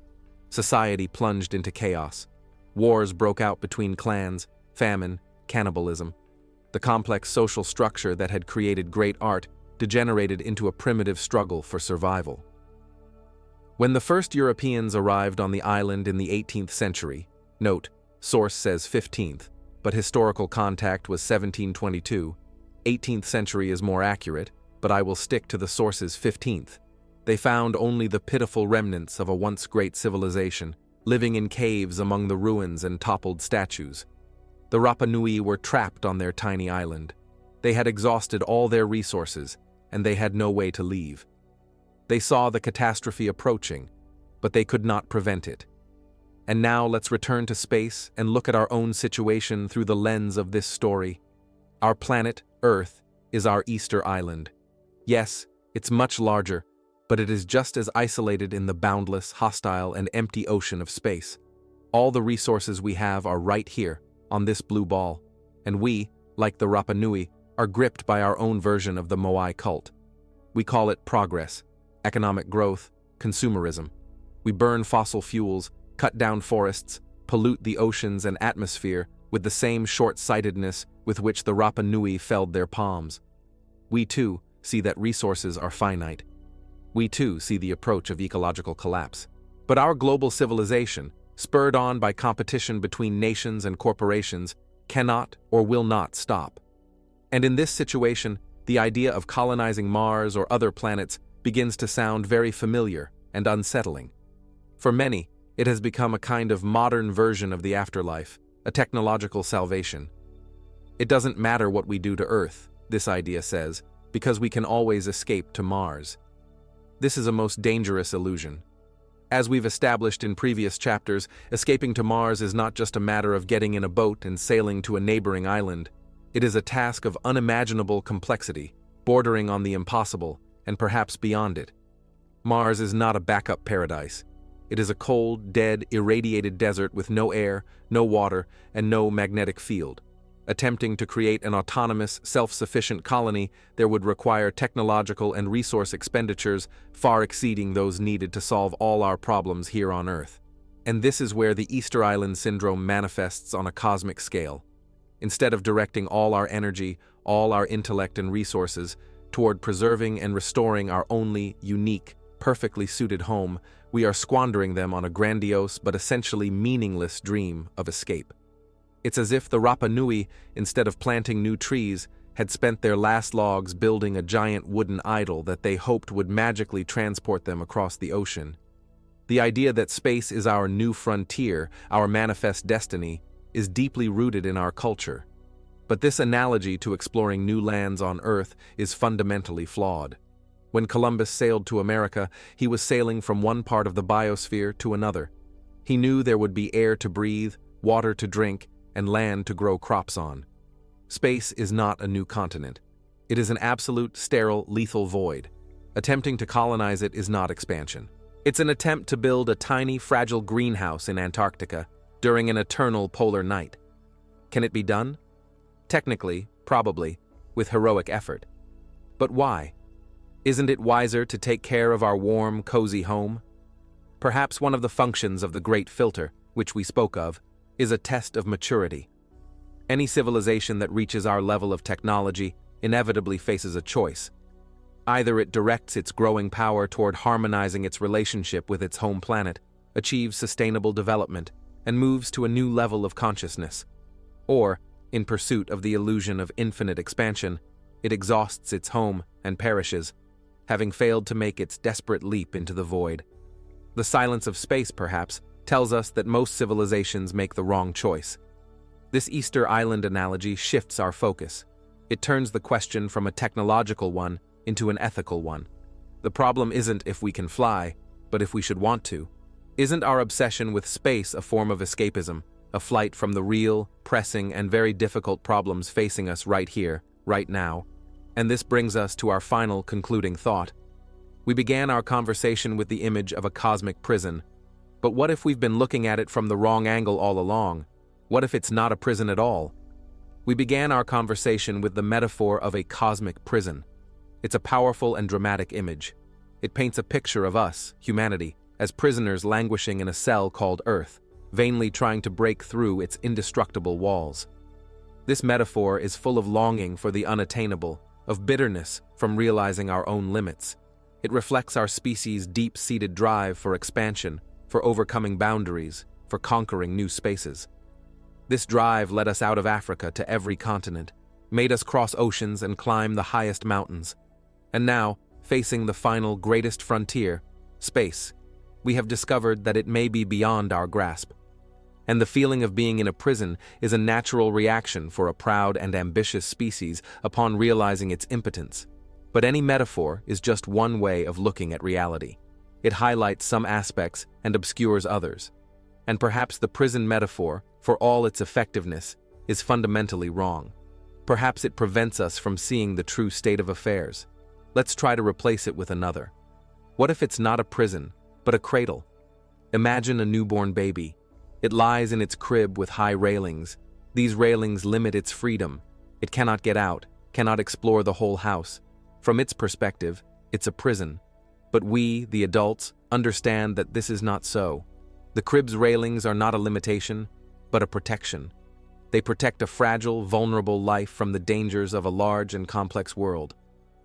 Speaker 1: Society plunged into chaos. Wars broke out between clans, famine, cannibalism. The complex social structure that had created great art degenerated into a primitive struggle for survival. When the first Europeans arrived on the island in the 18th century, note, source says 15th, but historical contact was 1722, 18th century is more accurate, but I will stick to the source's 15th. They found only the pitiful remnants of a once great civilization, living in caves among the ruins and toppled statues. The Rapa Nui were trapped on their tiny island. They had exhausted all their resources, and they had no way to leave. They saw the catastrophe approaching, but they could not prevent it. And now let's return to space and look at our own situation through the lens of this story. Our planet, Earth, is our Easter island. Yes, it's much larger, but it is just as isolated in the boundless, hostile, and empty ocean of space. All the resources we have are right here, on this blue ball, and we, like the Rapa Nui, are gripped by our own version of the moai cult. We call it progress, economic growth, consumerism. We burn fossil fuels, cut down forests, pollute the oceans and atmosphere with the same short-sightedness with which the Rapa Nui felled their palms. We too see that resources are finite. We too see the approach of ecological collapse. But our global civilization, spurred on by competition between nations and corporations, cannot or will not stop. And in this situation, the idea of colonizing Mars or other planets begins to sound very familiar and unsettling. For many, it has become a kind of modern version of the afterlife, a technological salvation. It doesn't matter what we do to Earth, this idea says, because we can always escape to Mars. This is a most dangerous illusion. As we've established in previous chapters, escaping to Mars is not just a matter of getting in a boat and sailing to a neighboring island. It is a task of unimaginable complexity, bordering on the impossible, and perhaps beyond it. Mars is not a backup paradise. It is a cold, dead, irradiated desert with no air, no water, and no magnetic field. Attempting to create an autonomous, self-sufficient colony, there would require technological and resource expenditures far exceeding those needed to solve all our problems here on Earth. And this is where the Easter Island syndrome manifests on a cosmic scale. Instead of directing all our energy, all our intellect and resources toward preserving and restoring our only, unique, perfectly suited home, we are squandering them on a grandiose but essentially meaningless dream of escape. It's as if the Rapa Nui, instead of planting new trees, had spent their last logs building a giant wooden idol that they hoped would magically transport them across the ocean. The idea that space is our new frontier, our manifest destiny, is deeply rooted in our culture. But this analogy to exploring new lands on Earth is fundamentally flawed. When Columbus sailed to America, he was sailing from one part of the biosphere to another. He knew there would be air to breathe, water to drink, and land to grow crops on. Space is not a new continent. It is an absolute, sterile, lethal void. Attempting to colonize it is not expansion. It's an attempt to build a tiny, fragile greenhouse in Antarctica during an eternal polar night. Can it be done? Technically, probably, with heroic effort. But why? Isn't it wiser to take care of our warm, cozy home? Perhaps one of the functions of the Great Filter, which we spoke of, is a test of maturity. Any civilization that reaches our level of technology inevitably faces a choice. Either it directs its growing power toward harmonizing its relationship with its home planet, achieves sustainable development, and moves to a new level of consciousness. Or, in pursuit of the illusion of infinite expansion, it exhausts its home and perishes, having failed to make its desperate leap into the void. The silence of space, perhaps, tells us that most civilizations make the wrong choice. This Easter Island analogy shifts our focus. It turns the question from a technological one into an ethical one. The problem isn't if we can fly, but if we should want to. Isn't our obsession with space a form of escapism, a flight from the real, pressing, and very difficult problems facing us right here, right now? And this brings us to our final concluding thought. We began our conversation with the image of a cosmic prison. But what if we've been looking at it from the wrong angle all along? What if it's not a prison at all? We began our conversation with the metaphor of a cosmic prison. It's a powerful and dramatic image. It paints a picture of us, humanity, as prisoners languishing in a cell called Earth, vainly trying to break through its indestructible walls. This metaphor is full of longing for the unattainable, of bitterness from realizing our own limits. It reflects our species' deep-seated drive for expansion, for overcoming boundaries, for conquering new spaces. This drive led us out of Africa to every continent, made us cross oceans and climb the highest mountains. And now, facing the final greatest frontier, space, we have discovered that it may be beyond our grasp. And the feeling of being in a prison is a natural reaction for a proud and ambitious species upon realizing its impotence. But any metaphor is just one way of looking at reality. It highlights some aspects and obscures others. And perhaps the prison metaphor, for all its effectiveness, is fundamentally wrong. Perhaps it prevents us from seeing the true state of affairs. Let's try to replace it with another. What if it's not a prison, but a cradle? Imagine a newborn baby. It lies in its crib with high railings. These railings limit its freedom. It cannot get out, cannot explore the whole house. From its perspective, it's a prison. But we, the adults, understand that this is not so. The crib's railings are not a limitation, but a protection. They protect a fragile, vulnerable life from the dangers of a large and complex world.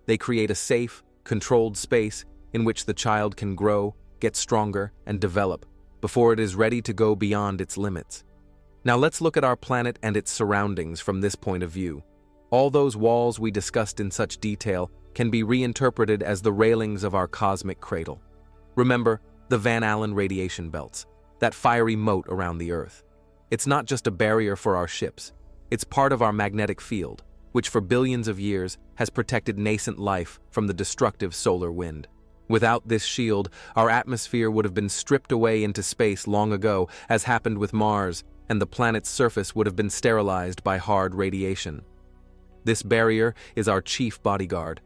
Speaker 1: They create a safe, controlled space in which the child can grow, get stronger, and develop before it is ready to go beyond its limits. Now let's look at our planet and its surroundings from this point of view. All those walls we discussed in such detail can be reinterpreted as the railings of our cosmic cradle. Remember the Van Allen radiation belts, that fiery moat around the Earth. It's not just a barrier for our ships. It's part of our magnetic field, which for billions of years has protected nascent life from the destructive solar wind. Without this shield, our atmosphere would have been stripped away into space long ago, as happened with Mars, and the planet's surface would have been sterilized by hard radiation. This barrier is our chief bodyguard,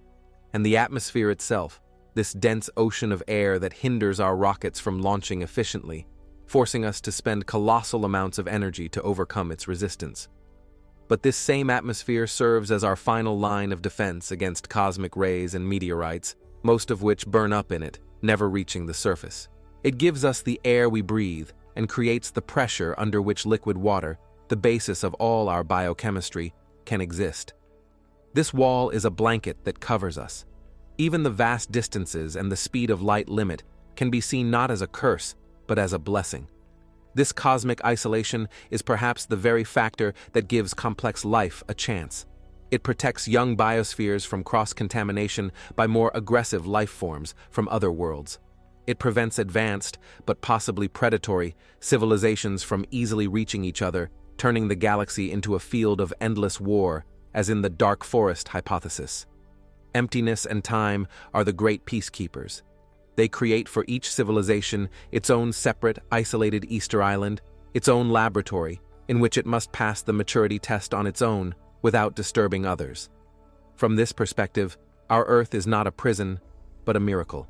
Speaker 1: and the atmosphere itself, this dense ocean of air that hinders our rockets from launching efficiently, forcing us to spend colossal amounts of energy to overcome its resistance. But this same atmosphere serves as our final line of defense against cosmic rays and meteorites, most of which burn up in it, never reaching the surface. It gives us the air we breathe and creates the pressure under which liquid water, the basis of all our biochemistry, can exist. This wall is a blanket that covers us. Even the vast distances and the speed of light limit can be seen not as a curse, but as a blessing. This cosmic isolation is perhaps the very factor that gives complex life a chance. It protects young biospheres from cross-contamination by more aggressive life forms from other worlds. It prevents advanced, but possibly predatory, civilizations from easily reaching each other, turning the galaxy into a field of endless war, as in the dark forest hypothesis. Emptiness and time are the great peacekeepers. They create for each civilization its own separate, isolated Easter Island, its own laboratory, in which it must pass the maturity test on its own, without disturbing others. From this perspective, our Earth is not a prison, but a miracle.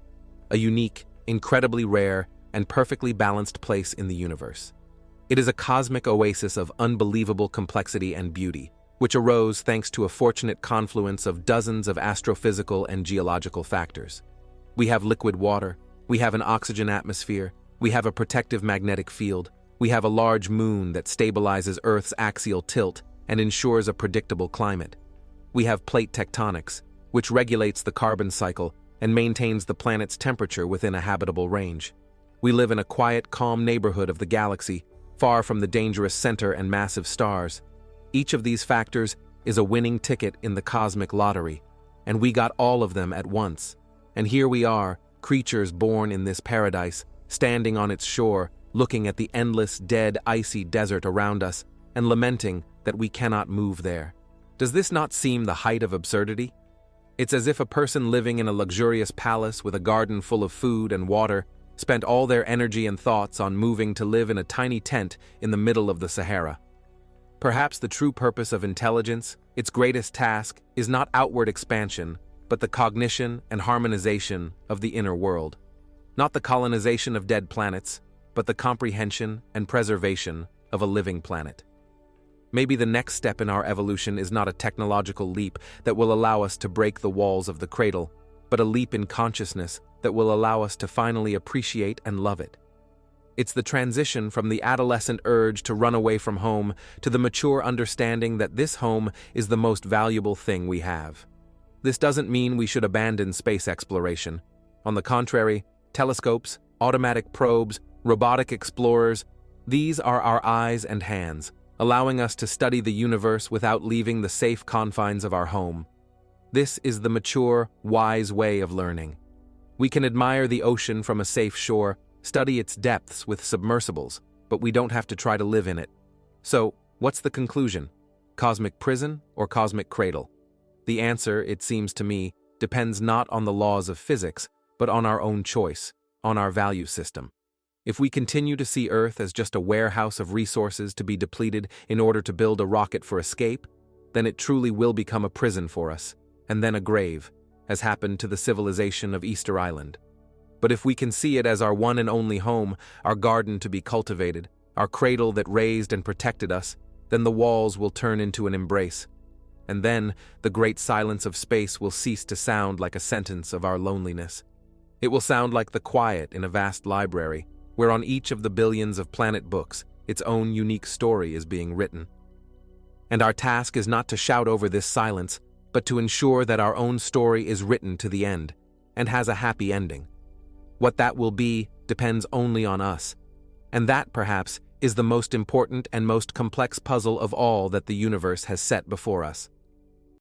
Speaker 1: A unique, incredibly rare, and perfectly balanced place in the universe. It is a cosmic oasis of unbelievable complexity and beauty, which arose thanks to a fortunate confluence of dozens of astrophysical and geological factors. We have liquid water, we have an oxygen atmosphere, we have a protective magnetic field, we have a large moon that stabilizes Earth's axial tilt and ensures a predictable climate. We have plate tectonics, which regulates the carbon cycle and maintains the planet's temperature within a habitable range. We live in a quiet, calm neighborhood of the galaxy, far from the dangerous center and massive stars. Each of these factors is a winning ticket in the cosmic lottery, and we got all of them at once. And here we are, creatures born in this paradise, standing on its shore, looking at the endless, dead, icy desert around us, and lamenting that we cannot move there. Does this not seem the height of absurdity? It's as if a person living in a luxurious palace with a garden full of food and water spent all their energy and thoughts on moving to live in a tiny tent in the middle of the Sahara. Perhaps the true purpose of intelligence, its greatest task, is not outward expansion, but the cognition and harmonization of the inner world. Not the colonization of dead planets, but the comprehension and preservation of a living planet. Maybe the next step in our evolution is not a technological leap that will allow us to break the walls of the cradle, but a leap in consciousness that will allow us to finally appreciate and love it. It's the transition from the adolescent urge to run away from home to the mature understanding that this home is the most valuable thing we have. This doesn't mean we should abandon space exploration. On the contrary, telescopes, automatic probes, robotic explorers, these are our eyes and hands, allowing us to study the universe without leaving the safe confines of our home. This is the mature, wise way of learning. We can admire the ocean from a safe shore, study its depths with submersibles, but we don't have to try to live in it. So, what's the conclusion? Cosmic prison or cosmic cradle? The answer, it seems to me, depends not on the laws of physics, but on our own choice, on our value system. If we continue to see Earth as just a warehouse of resources to be depleted in order to build a rocket for escape, then it truly will become a prison for us, and then a grave, as happened to the civilization of Easter Island. But if we can see it as our one and only home, our garden to be cultivated, our cradle that raised and protected us, then the walls will turn into an embrace. And then the great silence of space will cease to sound like a sentence of our loneliness. It will sound like the quiet in a vast library, where on each of the billions of planet books, its own unique story is being written. And our task is not to shout over this silence, but to ensure that our own story is written to the end, and has a happy ending. What that will be depends only on us, and that, perhaps, is the most important and most complex puzzle of all that the universe has set before us.